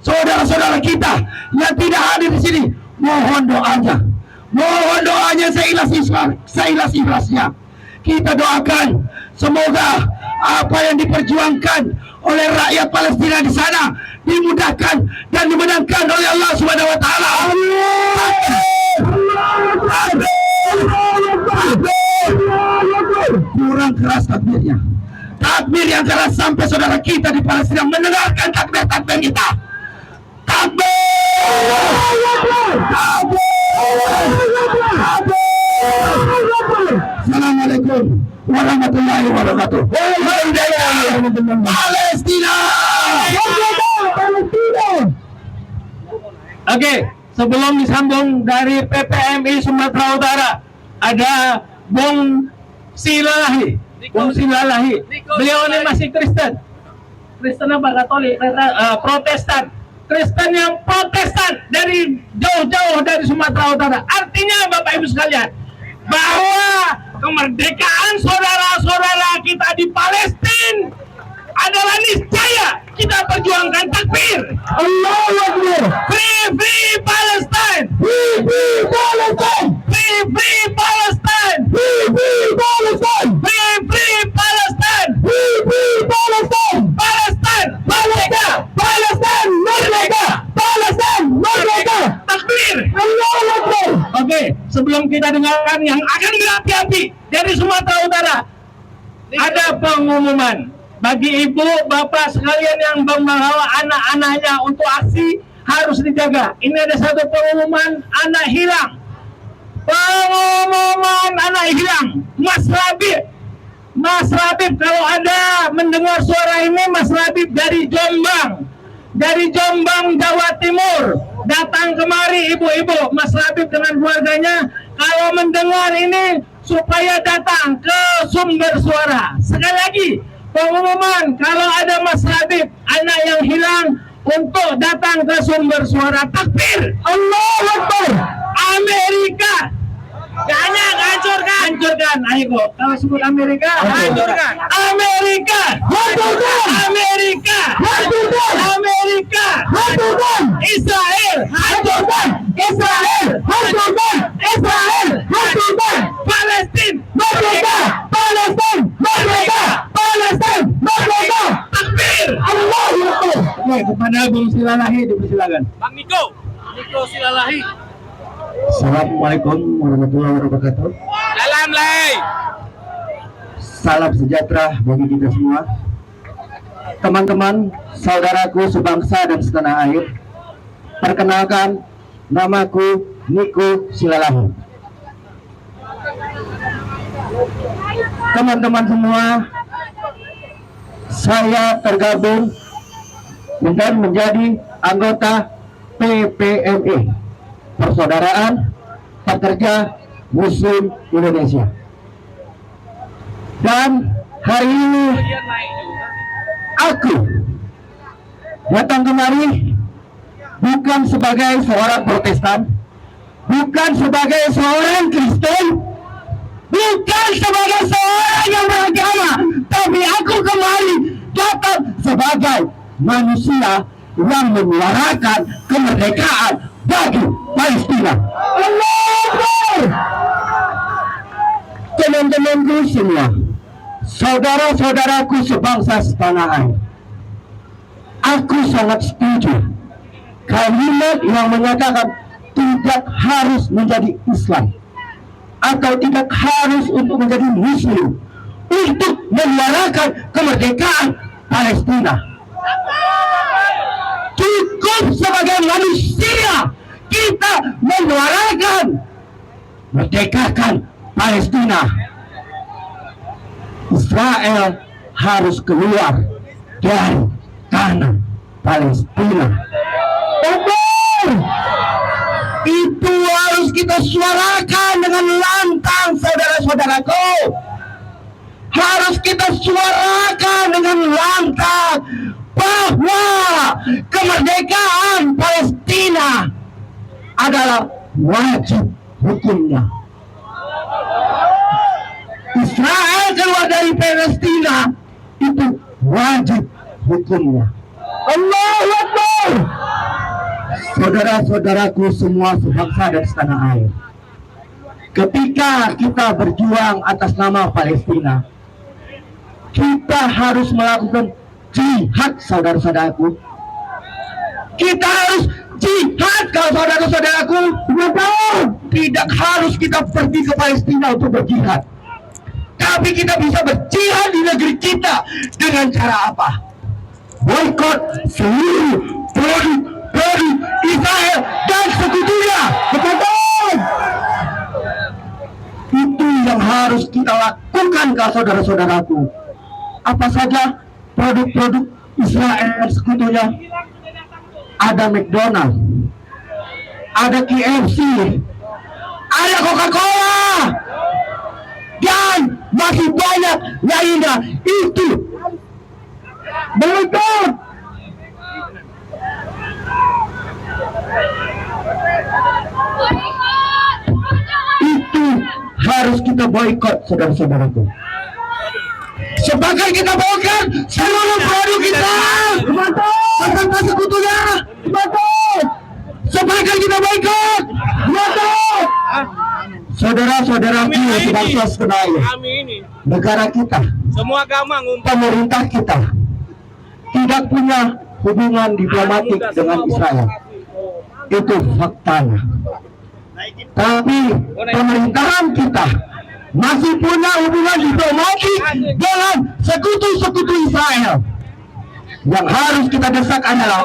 saudara-saudara kita yang tidak hadir di sini, mohon doanya seikhlas-ikhlasnya. Kita doakan semoga apa yang diperjuangkan oleh rakyat Palestina di sana dimudahkan dan dimenangkan oleh Allah Subhanahu wa taala. Kurang keras takbirnya. Takbir yang keras sampai saudara kita di Palestina mendengarkan takbir-takbir kita. Assalamualaikum warahmatullahi wabarakatuh. Palestina. Oke, sebelum disambung dari PPMI Sumatera Utara, ada Bung Silalahi. Bung Silalahi. Beliau ini masih Kristen. Kristen apa? Katolik? Protestan. Kristen yang Protestan dari jauh-jauh dari Sumatera Utara. Artinya Bapak Ibu sekalian, bahwa kemerdekaan saudara-saudara kita di Palestina adalah niscaya. Kita perjuangkan takbir. Allahu Akbar. Free Palestine. Free Palestine. Free Palestine. Free Palestine. Free Palestine. Free Palestine. Palestine merdeka. Palestine merdeka. Palestine merdeka. Takbir. Allahu Akbar. Oke, sebelum kita dengarkan yang akan berapi-api dari Sumatera Utara, ada pengumuman bagi ibu bapak sekalian yang membawa anak-anaknya untuk aksi harus dijaga. Ini ada satu pengumuman anak hilang. Pengumuman anak hilang. Mas Rabib, kalau ada mendengar suara ini, Mas Rabib dari Jombang, Jawa Timur, datang kemari ibu-ibu. Mas Rabib dengan keluarganya, kalau mendengar ini supaya datang ke sumber suara. Sekali lagi, pengumuman kalau ada Mas Rabib, anak yang hilang, untuk datang ke sumber suara. Takbir. Allahu Akbar. Amerika. Banyak hancurkan. Ayo kok. Kalau sebut Amerika, hancurkan. Amerika. Hancurkan. Amerika. Hancurkan. Amerika. Hancurkan. Israel. Hancurkan. Israel. Hancurkan. Israel. Hancurkan. Palestina. Merdeka. Palestina. Merdeka. Palestina. Merdeka. Takbir. Allahu Akbar. Oke, kepada Bung Silalahi dipersilakan. Bang Niko Silalahi. Assalamualaikum warahmatullahi wabarakatuh. Dalam lay. Salam sejahtera bagi kita semua. Teman-teman, saudaraku sebangsa dan setanah air. Perkenalkan, namaku Niko Silalahi. Teman-teman semua, saya tergabung dan menjadi anggota PPMI, Persaudaraan Pekerja Muslim Indonesia. Dan hari ini aku datang kemari bukan sebagai seorang Protestan, bukan sebagai seorang Kristen, bukan sebagai seorang yang beragama, tapi aku kemari datang sebagai manusia yang menyuarakan kemerdekaan bagi Palestina. Allahu Akbar. Teman-temanku semua, saudara-saudaraku sebangsa setanah air, aku sangat setuju kalimat yang menyatakan tidak harus menjadi Islam atau tidak harus untuk menjadi Muslim untuk menyuarakan kemerdekaan Palestina. Cukup sebagai manusia kita menyuarakan merdekakan Palestina. Israel harus keluar dari tanah Palestina. Betul. Itu harus kita suarakan dengan lantang, saudara-saudaraku. Harus kita suarakan dengan lantang bahwa kemerdekaan Palestina adalah wajib hukumnya. Israel keluar dari Palestina itu wajib hukumnya. Allahu Akbar. Saudara-saudaraku semua sebangsa dan setanah air, ketika kita berjuang atas nama Palestina, kita harus melakukan jihad, saudara-saudaraku. Kita harus jihad, kalau saudara-saudaraku. Tidak harus kita pergi ke Palestina untuk berjihad, Tapi kita bisa berjihad di negeri kita dengan cara apa? Boykot seluruh produk Israel dan sekutunya. Betul. Itu yang harus kita lakukan, saudara-saudaraku. Apa saja produk-produk Israel dan sekutunya? Ada McDonald, ada KFC, ada Coca-Cola, dan masih banyak lainnya. Itu boykot. Itu harus kita boykot, saudara-saudaraku. Sebagai kita boykot seluruh produk kita, beserta sekutunya, sebagai kita boykot, saudara-saudaraku yang sedang swasembada, Kami ini negara kita, semua agama ngumpul. pemerintah kita tidak punya hubungan diplomatik dengan Israel. Itu faktanya. Tapi pemerintahan kita masih punya hubungan diplomatik dengan sekutu-sekutu Israel. Yang harus kita desak adalah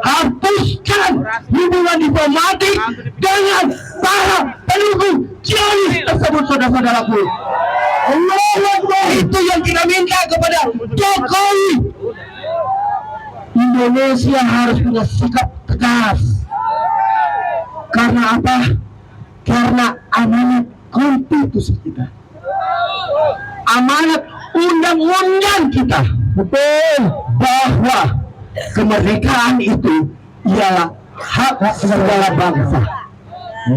hapuskan hubungan diplomatik dengan para pendukung Zionis tersebut, saudara-saudaraku. Allahu Akbar. Itu yang kita minta kepada Jokowi. Indonesia harus punya sikap tegas. Karena apa? Karena amanat konstitusi kita, amanat undang-undang kita, betul, bahwa kemerdekaan itu ialah hak segala bangsa.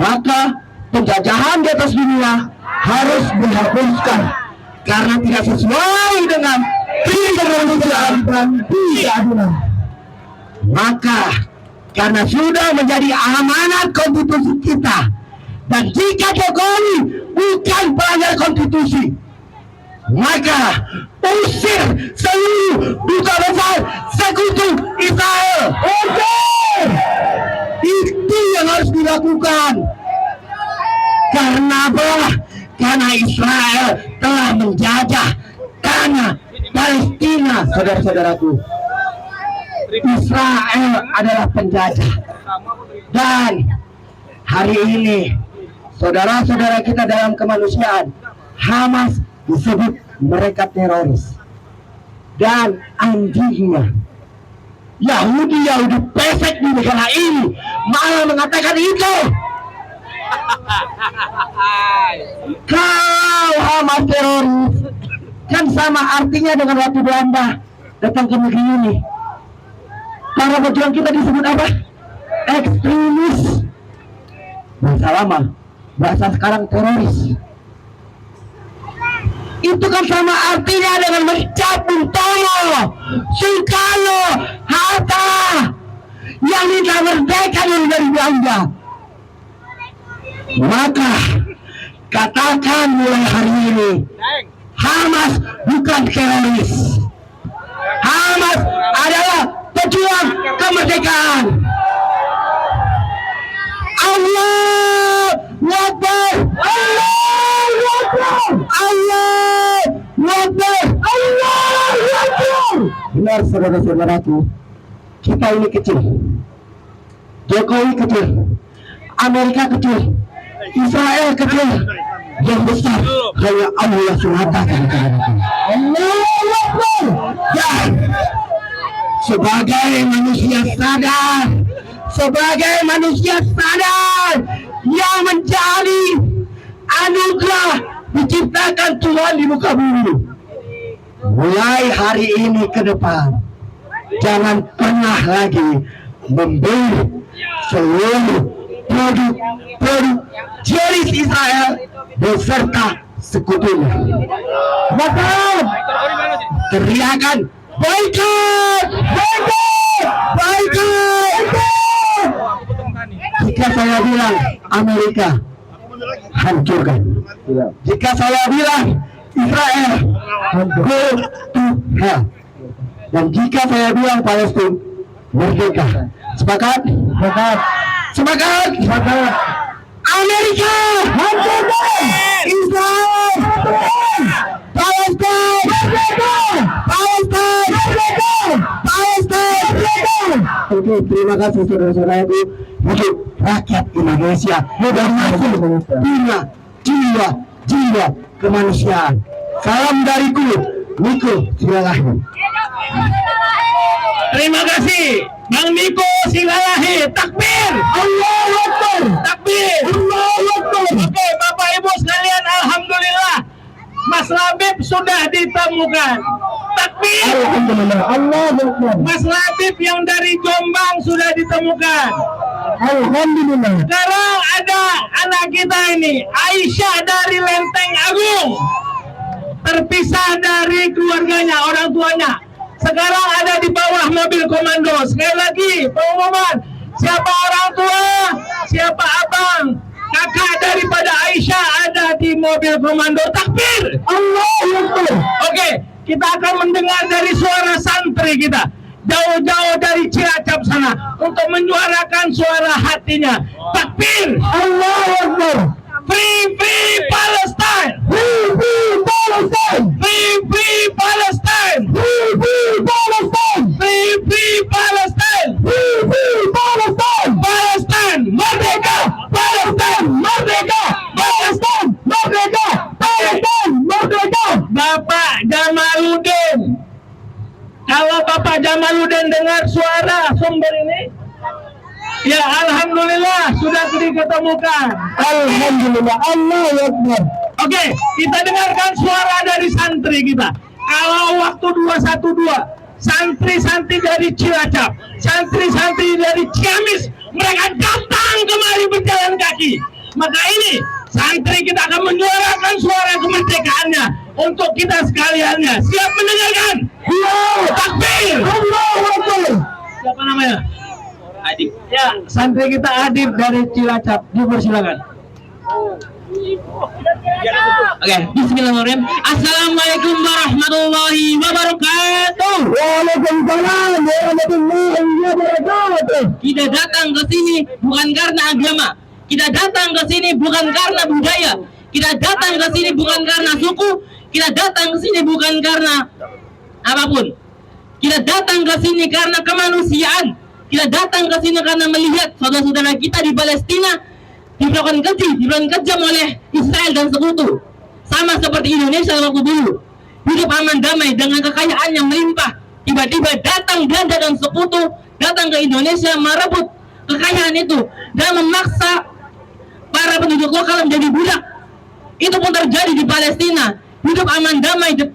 Maka penjajahan di atas dunia harus dihapuskan karena tidak sesuai dengan kemanusiaan dan keadilan. Maka karena sudah menjadi amanat konstitusi kita, dan jika Jokowi bukan pelanggar konstitusi, maka usir seluruh duta besar sekutu Israel. Itu yang harus dilakukan. Karena apa? Karena Israel telah menjajah tanah Palestina, saudara-saudaraku. Israel adalah penjajah. Dan hari ini saudara-saudara kita dalam kemanusiaan, Hamas disebut mereka teroris. Dan anjingnya Yahudi pesek di negara ini malah mengatakan itu. Kalau Hamas teroris, kan sama artinya dengan waktu Belanda datang ke negeri ini. Para pejuang kita disebut apa? Ekstremis. Bahasa lama, bahasa sekarang teroris. Itu kan sama artinya dengan mencap Bung Tomo, Soekarno, Hatta yang minta merdeka dari Belanda. Maka katakan mulai hari ini, Hamas bukan teroris. Hamas adalah pejuang kemerdekaan. Allahu Akbar, Allahu Akbar, Allahu Akbar, Allahu Akbar. Benar, saudara-saudaraku, kita ini kecil, Jokowi kecil, Amerika kecil, Israel kecil, yang besar hanya Allah semata. Allahu Akbar. Dan sebagai manusia sadar yang menjadi anugerah diciptakan Tuhan di muka bumi, mulai hari ini ke depan jangan pernah lagi membeli seluruh produk Zionis Israel beserta sekutunya. Maka teriakan boykot, boykot, boykot. Jika saya bilang Amerika, hancurkan. Jika saya bilang Israel, go to hell. Dan jika saya bilang Palestina, merdeka. Sepakat? Sepakat. Sepakat? Sepakat. Amerika, hancurkan. Israel, Palestine merdeka! Palestine merdeka! Palestine merdeka! Oke, terima kasih saudara-saudaraku. Hidup rakyat Indonesia. Dan hasil jiwa kemanusiaan. Salam dariku, Niko Silalahi. Terima kasih Bang Niko Silalahi. Takbir, Allahu Akbar. takbir. Allahu Akbar. Oke, Bapak Ibu sekalian, alhamdulillah Mas Labib sudah ditemukan. Takbir. Alhamdulillah. Allahu Akbar. Mas Labib yang dari Jombang sudah ditemukan. Alhamdulillah. Sekarang ada anak kita ini, Aisyah dari Lenteng Agung, terpisah dari keluarganya, orang tuanya. Sekarang ada di bawah mobil komando. Sekali lagi pengumuman, siapa orang tua, siapa abang, kakak daripada Aisyah ada di mobil komando. Takbir. Allahu Akbar. Oke, kita akan mendengar dari suara santri kita jauh-jauh dari Cilacap sana untuk menyuarakan suara hatinya. Takbir. Allahu Akbar. Free Palestine. Free Palestine. Free Palestine. Free Palestine. Free Palestine. Free Palestine. Palestine merdeka. Palestine merdeka. Palestine merdeka. Palestine merdeka. Bapak Jamaluddin. Kalau Bapak Jamaluddin dengar suara sumber ini, ya alhamdulillah sudah diketemukan. Alhamdulillah. Allahu Akbar. Oke, kita dengarkan suara dari santri kita. Kalau waktu 212, santri-santri dari Cilacap, santri-santri dari Ciamis, mereka datang kemari berjalan kaki. Maka ini santri kita akan menyuarakan suara kemerdekaannya untuk kita sekaliannya. Siap mendengarkan? Ya. Takbir. Allahu Akbar. Siapa namanya? Adib. Ya, santri kita Adib dari Cilacap. Dipersilakan. Oke, bismillahirrahmanirrahim. Assalamualaikum warahmatullahi wabarakatuh. Waalaikumsalam warahmatullahi wabarakatuh. Kita datang ke sini bukan karena agama. Kita datang ke sini bukan karena budaya. Kita datang ke sini bukan karena suku. Kita datang ke sini bukan karena apapun. Kita datang ke sini karena kemanusiaan. Kita datang ke sini karena melihat saudara-saudara kita di Palestina dilakukan kejam oleh Israel dan sekutu. Sama seperti Indonesia waktu dulu. Hidup aman damai dengan kekayaan yang melimpah. Tiba-tiba datang Belanda dan sekutu datang ke Indonesia merebut kekayaan itu dan memaksa para penduduk lokal menjadi budak. Itu pun terjadi di Palestina. Hidup aman damai di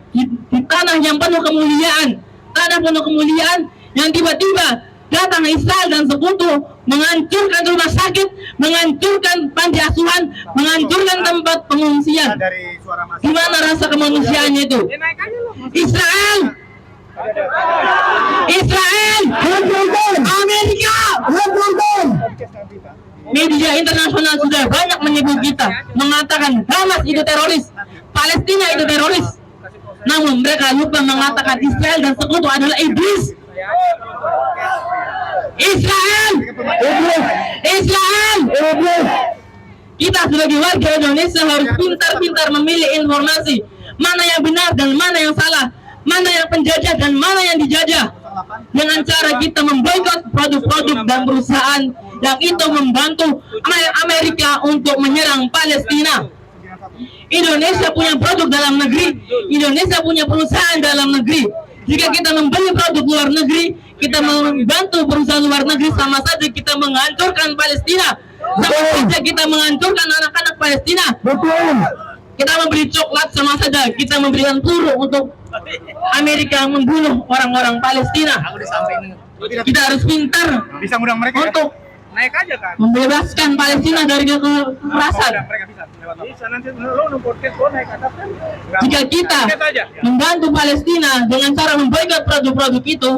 tanah yang penuh kemuliaan. Tanah penuh kemuliaan yang tiba-tiba datang Israel dan sekutu menghancurkan rumah sakit, menghancurkan panti asuhan, menghancurkan tempat pengungsian. Gimana rasa kemanusiaannya itu? Israel, Amerika, media internasional sudah banyak menyebut kita, mengatakan Hamas itu teroris, Palestina itu teroris. Namun mereka lupa mengatakan Israel dan sekutu adalah iblis. Israel. Kita sebagai warga Indonesia harus pintar-pintar memilih informasi mana yang benar dan mana yang salah, mana yang penjajah dan mana yang dijajah. Dengan cara kita memboikot produk-produk dan perusahaan yang itu membantu Amerika untuk menyerang Palestina. Indonesia punya produk dalam negeri, Indonesia punya perusahaan dalam negeri. Jika kita membeli produk luar negeri, kita membantu perusahaan luar negeri, sama saja kita menghancurkan Palestina. Sama saja kita menghancurkan anak-anak Palestina. Betul. Kita memberi coklat, sama saja kita memberikan peluru untuk Amerika membunuh orang-orang Palestina. Kita harus pintar Bisa ngundang mereka untuk naik aja kan. membebaskan Palestina dari kekerasan. Mereka bisa lewat. Bisa nanti lu podcast gua naik atas kan. Jika kita membantu Palestina dengan cara memboikot produk-produk itu,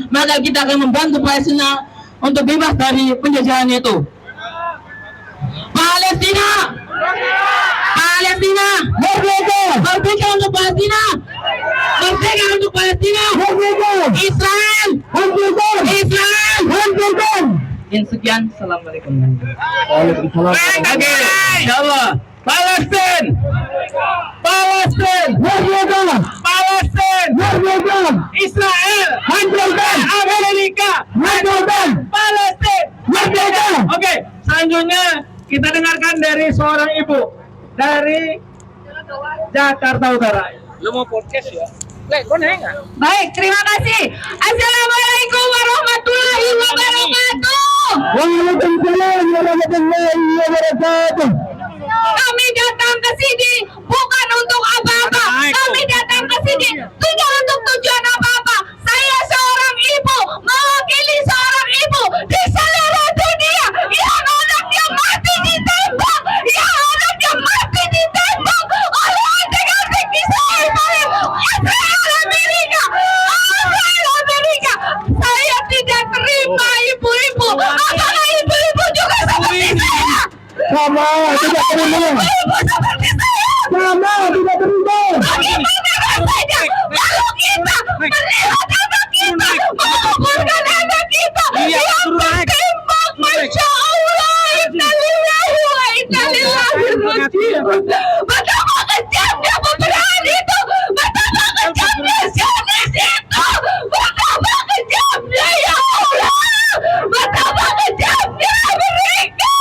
maka kita akan membantu Palestina untuk bebas dari penjajahan itu. Palestina, merdeka, merdeka untuk Palestina, merdeka untuk Palestina, Merdeka. Israel, Merdeka. Israel. Merdeka. Dan sekian, assalamualaikum. Waalaikumsalam. Oke, insyaallah Palestina, Palestina, Merdeka! Palestina, Merdeka! Israel, Hancurkan! Amerika, Hancurkan! Palestina. Merdeka! Oke, selanjutnya kita dengarkan dari seorang ibu dari Jakarta Utara. Lu mau podcast ya? Baik, terima kasih. Assalamualaikum warahmatullahi wabarakatuh. Waalaikumsalam warahmatullahi wabarakatuh. Kami datang ke sini bukan untuk apa-apa. Kami datang ke sini tidak untuk tujuan apa-apa. Saya seorang ibu, mewakili seorang ibu di seluruh dunia yang anaknya mati ditembak, yang anaknya mati ditembak oleh antek-antek Israel, Israel Amerika, Israel Amerika. Saya tidak terima ibu-ibu. Apakah ibu-ibu juga seperti saya? Sama, tidak terima. Ibu seperti saya. Sama, tidak terima. Bagaimana rasanya kalau kita melihat anak kita, menguburkan anak kita yang tertembak? Masya Allah, innalillahi wa inna ilaihi raji'un. Betapa kejamnya peperangan itu, betapa kejamnya Zionis itu, betapa kejamnya ya Allah, betapa kejamnya mereka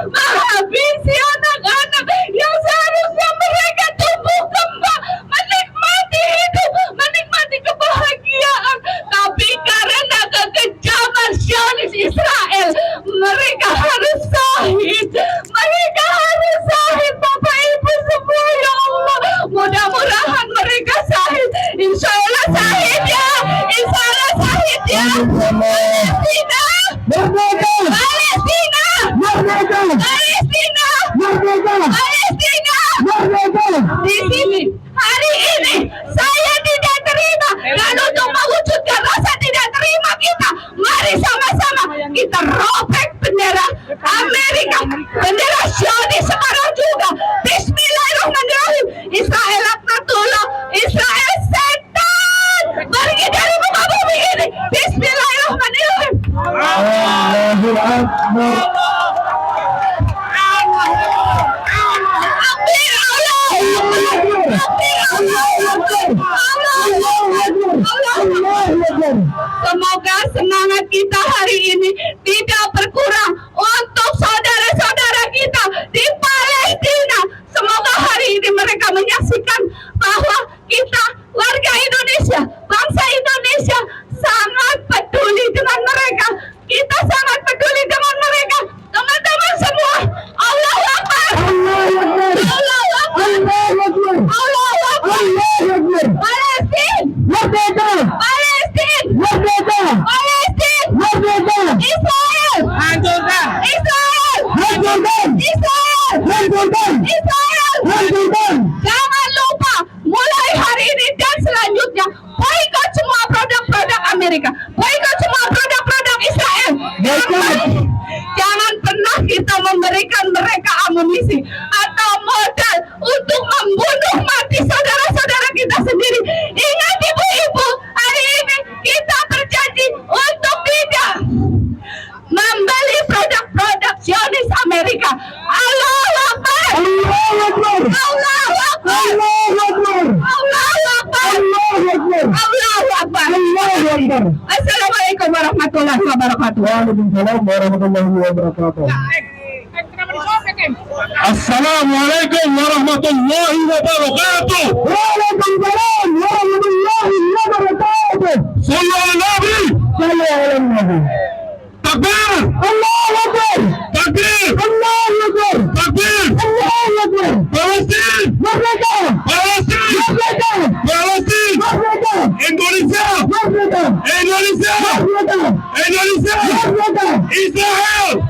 menghabisi anak-anak yang seharusnya mereka tumbuh kembang, menikmati hidup, menikmati kebahagiaan, tapi karena kekejaman Zionis Israel, mereka harus syahid, mereka harus syahid, Bapak Ibu semua ya Allah. Mudah-mudahan mereka syahid, insya Allah syahid ya, insya Allah syahid ya. Palestina, Merdeka! Palestina, Merdeka! Palestina, Merdeka! Palestina. Merdeka! Di sini hari ini saya tidak terima, dan untuk mewujudkan rasa tidak terima kita, mari sama-sama kita robek bendera Amerika, bendera Zionis sekarang juga. Bismillahirrahmanirrahim. Israel laknatullah, Israel setan, pergi dari muka bumi ini. Bismillahirrahmanirrahim. Allahu Akbar. Takbir Allah. Takbir Allah. Semoga semangat kita hari ini tidak berkurang untuk saudara-saudara kita di Palestina. Semoga hari ini mereka menyaksikan bahwa kita warga Indonesia, bangsa Indonesia sangat peduli dengan mereka. Kita sangat peduli dengan mereka. Teman-teman semua, Allahu Akbar. Allahu Akbar. Allahu Akbar. Palestina. Merdeka! Palestina. Merdeka! Palestina. Merdeka! Israel. Hancurkan, Israel. Hancurkan! Israel. Hancurkan! Israel. Hancurkan! Jangan lupa mulai hari ini dan selanjutnya boikot semua produk-produk Amerika, boikot semua produk-produk Israel. Jangan pernah kita memberikan mereka amunisi atau modal untuk membunuh mati saudara-saudara kita sendiri. Ingat ibu-ibu, hari ini kita berjanji untuk tidak membeli produk-produk Zionis Amerika. Allahu Akbar. Allahu Akbar! Allahu Akbar. Allahu Akbar! Allahu Akbar. Allahu Akbar! Allahu Akbar. Allahu Akbar! Assalamualaikum warahmatullahi wabarakatuh. Waalaikumsalam warahmatullahi wabarakatuh. Assalamualaikum warahmatullahi wabarakatuh. Waalaikumsalam warahmatullahi wabarakatuh. Sallu ala Nabi. Sallu ala Nabi. Takbir. Allahu Akbar! Takbir. Allahu Akbar! Takbir. Allahu Akbar! Palestina. Merdeka! Palestina. Merdeka! Palestina. Merdeka! Indonesia. Merdeka! Indonesia. Merdeka! Indonesia. Merdeka! Israel.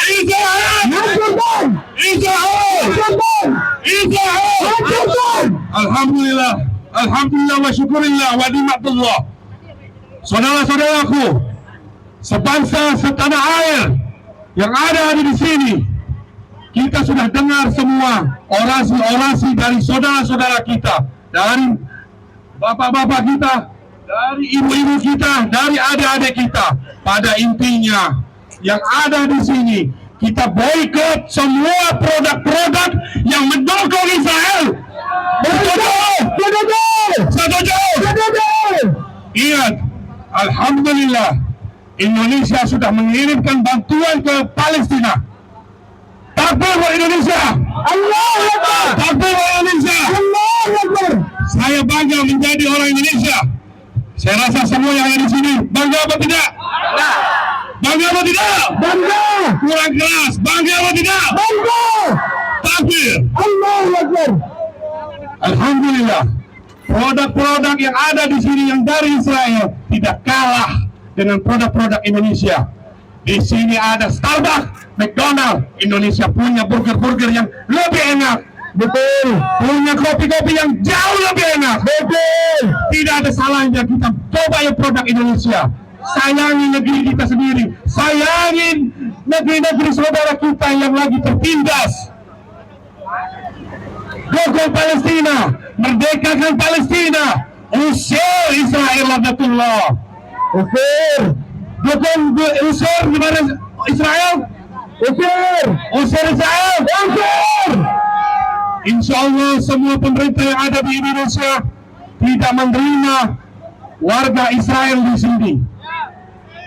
Israel. Hancurkan! Israel. Hancurkan! Israel. Hancurkan! Alhamdulillah. Alhamdulillah wa syukurillah wa ni'matullah. Saudara-saudaraku, sebangsa setanah air yang ada di sini, kita sudah dengar semua orasi-orasi dari saudara-saudara kita, dari bapak-bapak kita, dari ibu-ibu kita, dari adik-adik kita. Pada intinya, yang ada di sini, kita boykot semua produk-produk yang mendukung Israel. Setuju. Ingat, alhamdulillah Indonesia sudah mengirimkan bantuan ke Palestina. Takbir buat Indonesia. Allahu Akbar. Takbir buat Indonesia. Allahu Akbar. Saya bangga menjadi orang Indonesia. Saya rasa semua yang ada di sini bangga apa tidak? Bangga apa tidak? Bangga. Kurang keras. Bangga apa tidak? Bangga. Takbir. Allahu Akbar. Alhamdulillah. Produk-produk yang ada di sini yang dari Israel tidak kalah dengan produk-produk Indonesia. Di sini ada Starbucks, McDonald. Indonesia punya burger-burger yang lebih enak. Betul. Punya kopi-kopi yang jauh lebih enak. Betul. Tidak ada salahnya kita coba ya produk Indonesia. Sayangi negeri kita sendiri. Sayangi negeri-negeri saudara kita yang lagi tertindas. Dukung Palestina. Merdekakan Palestina. Usir Israel Ladatullah. Usir. Usir gimana Israel? Usir Israel. Usir. Insya Allah semua pemerintah yang ada di Indonesia tidak menerima warga Israel di sini.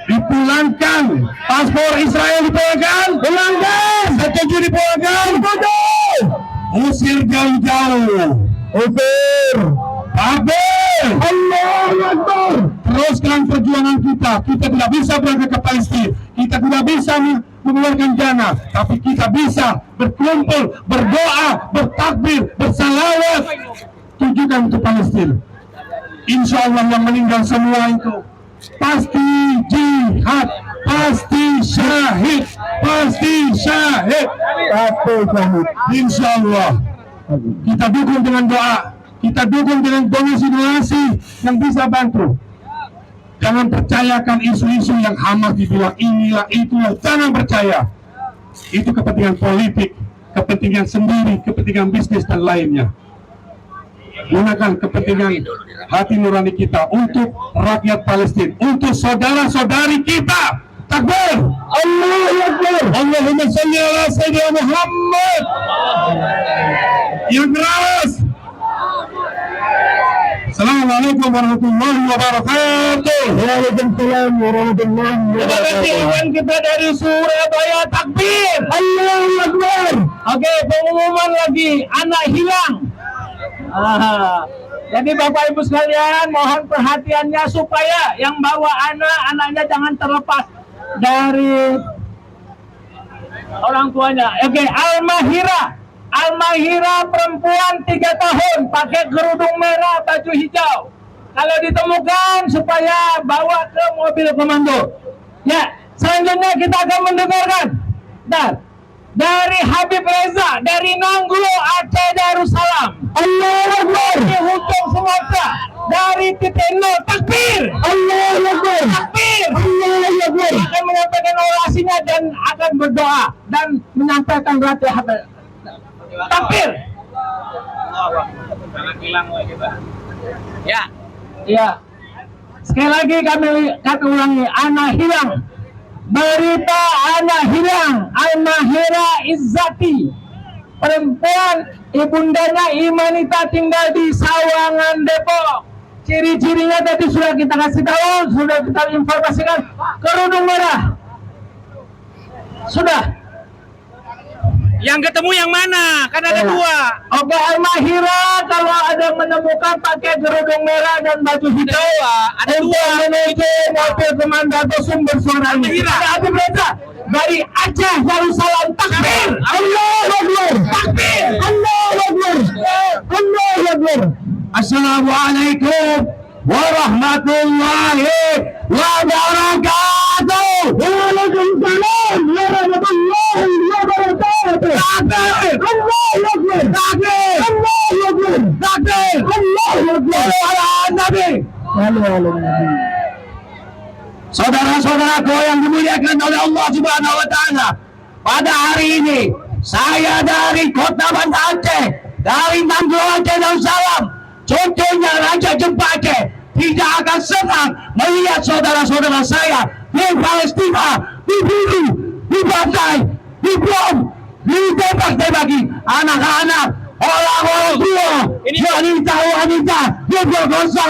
Dipulangkan paspor Israel, dipulangkan. Setuju dipulangkan. Usir jauh-jauh. Usir. Takbir. Allahu Akbar. Teruskan perjuangan kita. Kita tidak bisa berangkat ke Palestina. Kita tidak bisa mengeluarkan dana, tapi kita bisa berkumpul, berdoa, bertakbir, bersalawat, tujukan untuk Palestina. Insya Allah yang meninggal semua itu pasti jihad, pasti syahid, pasti syahid. Insya Allah kita dukung dengan doa, kita dukung dengan donasi-donasi yang bisa bantu. Jangan percayakan isu-isu yang Hamas dibilang inilah itulah. Jangan percaya. Itu kepentingan politik, kepentingan sendiri, kepentingan bisnis dan lainnya. Gunakan kepentingan hati nurani kita untuk rakyat Palestina, untuk saudara-saudari kita. Takbir. Allahu Akbar. Allahumma shalli ala Sayyidina Muhammad. Yang keras. Assalamualaikum warahmatullahi wabarakatuh. Waalaikumsalam warahmatullahi wabarakatuh. Kita dari Surabaya, takbir. Allahu Akbar. Oke, pengumuman lagi, anak hilang. Jadi Bapak Ibu sekalian, mohon perhatiannya supaya yang bawa anaknya jangan terlepas dari orang tuanya. Oke, Al-Mahira perempuan 3 tahun pakai kerudung merah, baju hijau. Kalau ditemukan supaya bawa ke mobil komando. Ya, selanjutnya kita akan mendengarkan dari Habib Reza dari Nanggulo Aceh Darussalam. Allahu Akbar. Dari Hujung Sumatera, dari titik nol, takbir. Allahu Akbar. Takbir. Allahu Akbar. Akan menyampaikan orasinya dan akan berdoa dan menyampaikan Fatihah. Takbir. Ya. Sekali lagi kami ulangi, anak hilang. Berita anak hilang. Al-Mahira Izzati, perempuan, ibundanya Imanita, tinggal di Sawangan, Depok. Ciri-cirinya tadi sudah kita kasih tahu, sudah kita informasikan. Kerudung merah. Sudah. Yang ketemu yang mana? Kan ada 2. Oke, Al-Mahira kalau ada menemukan pakai kerudung merah dan baju hijau, ada 2 menuju mobil komandan sumber suara ini. Ada Habib Reza dari Aceh Darussalam, takbir. Allahu Akbar. Takbir. Allahu Akbar. Allahu Akbar. Assalamualaikum warahmatullahi wabarakatuh. Waalaikumsalam warahmatullahi wabarakatuh. Takbir. Allahu Akbar. Takbir. Allahu Akbar. Takbir. Allahu Akbar. Ala Nabi. Saudara-saudaraku yang dimuliakan oleh Allah Subhanahu wa taala, pada hari ini saya dari Kota Banda Aceh, dari Nanggulo Aceh Darussalam, contohnya Raja Jempa Aceh, tidak akan senang melihat saudara-saudara saya di Palestina dibunuh, dibantai, ditembak-tembaki anak-anak, orang-orang tua, wanita-wanita, diperkosa.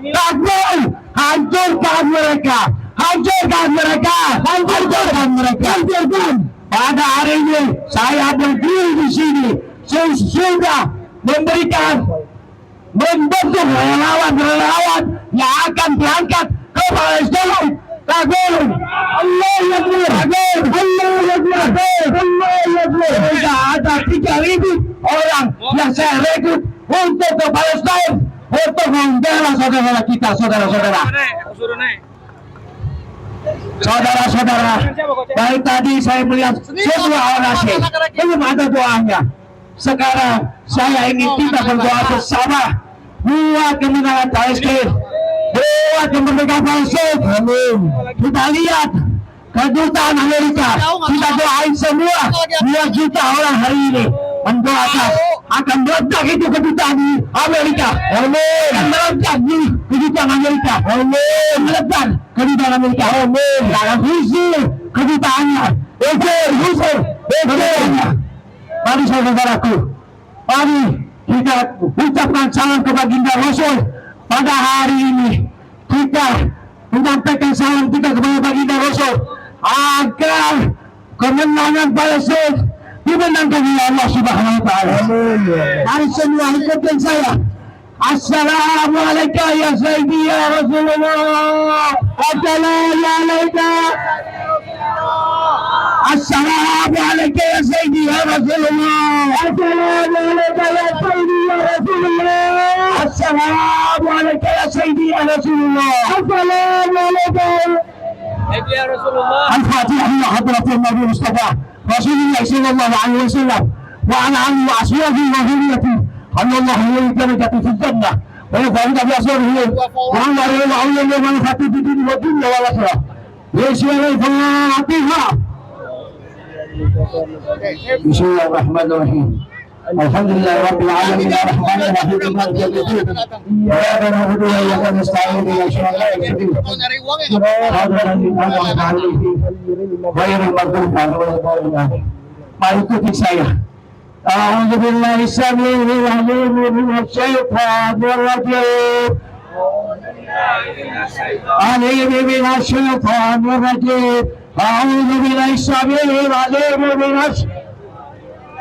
Takbir, hancurkan mereka, hancurkan mereka, hancurkan mereka. Pada hari ini saya berdiri di sini sudah membentuk relawan-relawan yang akan berangkat ke Palestina. Takbir, Allahu Akbar, Allahu Akbar, Allahu Akbar. Sudah ada 3.000 orang yang saya rekrut untuk ke Palestina untuk membela saudara kita, saudara-saudara. Saudara-saudara, dari tadi saya melihat semua orasi, belum ada doanya. Sekarang saya ingin kita berdoa bersama buat kemenangan Palestina, buat kemerdekaan Palestina. Amin. Kita lihat kedutaan Amerika, kita doain semua 2 juta orang hari ini mendoakan akan meledak itu kedutaan di Amerika. Amin. Akan meledak di kedutaan Amerika. Amin. Meledak kedutaan Amerika. Amin. Dalam usir kedutaannya, usir kedutaannya. Mari saudaraku, mari kita ucapkan salam ke baginda Rasul. Pada hari ini kita menyampaikan salam kita kepada baginda Rasul agar kemenangan Palestina dimenangkan oleh Allah Subhanahu wa taala. Mari semua ikutkan saya. Assalamualaikum ya Sayyidi ya Rasulullah. Assalamualaikum ya Sayyidi ya Rasulullah. Assalamualaikum ya Sayyidi ya Rasulullah. Assalamualaikum ya Rasulullah. Al-Fatihah ila hadratin Nabi Mustafa Rasulullah sallallahu alaihi wasallam wa ala alihi wa ashabihi wa dhurriyyatihi. Allah درجة في الجنة ويفعلنا بأسره وعلى رضا علم من خطيب الدين والدنيا والآخرة يشي عليه فاتحة. بسم الله الرحمن الرحيم. الحمد لله رب العالمين الرحمن الرحيم مالك يوم الدين إياك نعبد وإياك نستعين اهدنا الصراط المستقيم صراط الذين أنعمت عليهم غير المغضوب عليهم ولا الضالين. Mari ikuti saya. أعوذ بالله السميع العليم من الشيطان الرجيم. عليم من الشيطان الرجيم. أعوذ بالله السميع العليم من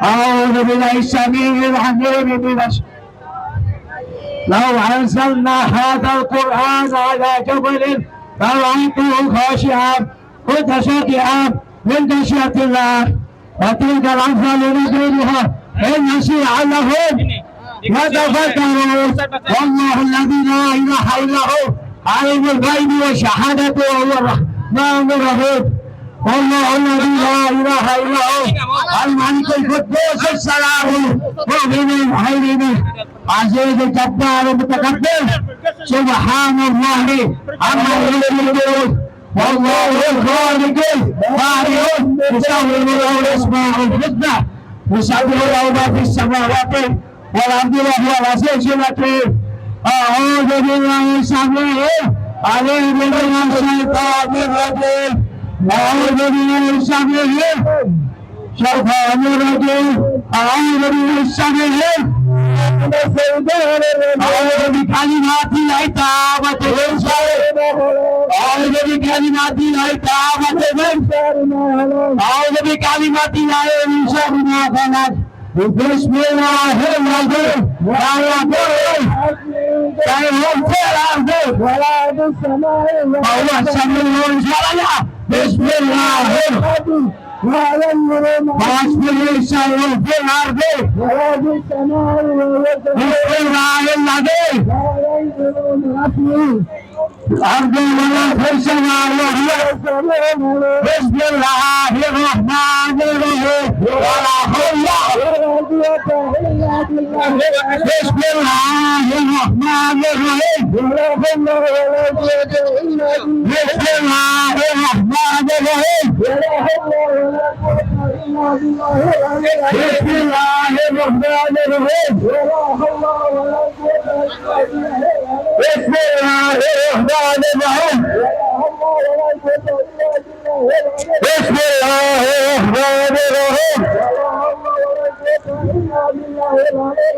أعوذ بالله السميع العليم من لو أنزلنا هذا القرآن على جبل لرأيته خاشعا متشدعا من خشية الله وتلك الأمثال نضربها للناس لعلهم يتفكرون. والله الذي لا إله إلا هو عالم الغيب والشهادة وهو الرحمن الرحيم. والله الذي لا إله إلا هو الملك القدوس السلام المؤمن المهيمن العزيز الجبار المتكبر سبحان الله عما يشركون. والله الخالق البارئ يسوي له الاسماء الحسنى يسبح له ما في السماوات والارض وهو العزيز الحكيم. اعوذ بالله السميع العليم من الشيطان الرجيم. اعوذ بالله السميع الشيطان الرجيم. اعوذ بالله السميع أعوذ بكلمات الله التامة من شر أعوذ بكلمات الله التامة من أعوذ بكلمات الله من شر ما خلق. بسم الله الرحمن الرحيم. سيهم في الأرض ولا بالسماء وهو السميع العليم. بسم الله الرحمن وأسفل السماء في الأرض وفي السماء بسم الله الذي الأرض ولا في السماء وهي بسم الله الرحمن الرحيم. ولا حول بسم الله الرحمن الرحيم. بسم الله الرحمن الرحيم. بسم الله الرحمن الرحيم. بسم الله الرحمن الرحيم. بسم الله Bismillahirrahmanirrahim.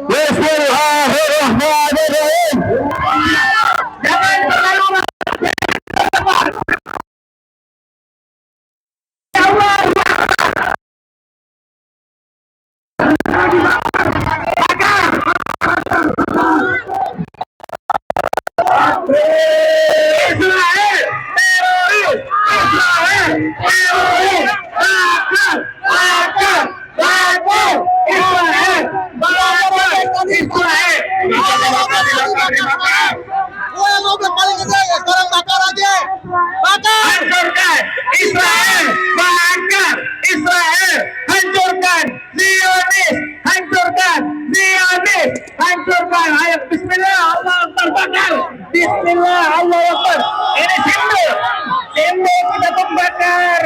Bismillahirrahmanirrahim. Jangan terlalu Israel teroris, Israel teroris, bakar, Israel, Israel. Yang mobil paling gede ya sekarang bakar aja. Bakar. Hancurkan Israel, bakar Israel, hancurkan Zionis, hancurkan Zionis, hancurkan. Ayo Bismillah, Allah Akbar, bakar. Bismillah, Allah Akbar. Ini simbol kita membakar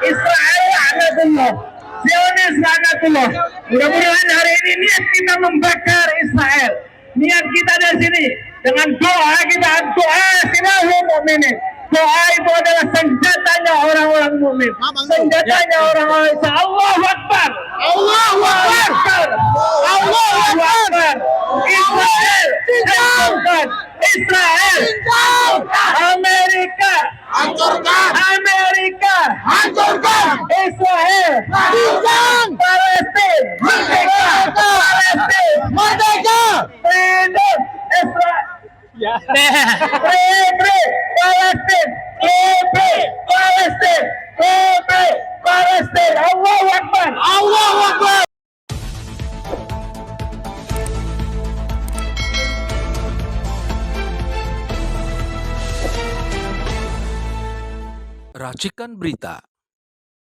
Israel, laknatullah. Zionis, laknatullah. Mudah-mudahan hari ini niat kita membakar Israel. Niat kita dari sini dengan doa kita, doa sinahum mukminin. Doa itu adalah senjatanya orang-orang mukmin. Senjatanya orang-orang Islam. Allahu Akbar. Allahu Akbar. Allahu Akbar. Israel hancurkan. Israel. Amerika hancurkan. Amerika hancurkan. Israel hancurkan. Palestina merdeka. Palestina merdeka. Freedom Israel. Free Palestine, free Palestine, free Palestine. Allahu Akbar. Allahu Akbar. Racikan Berita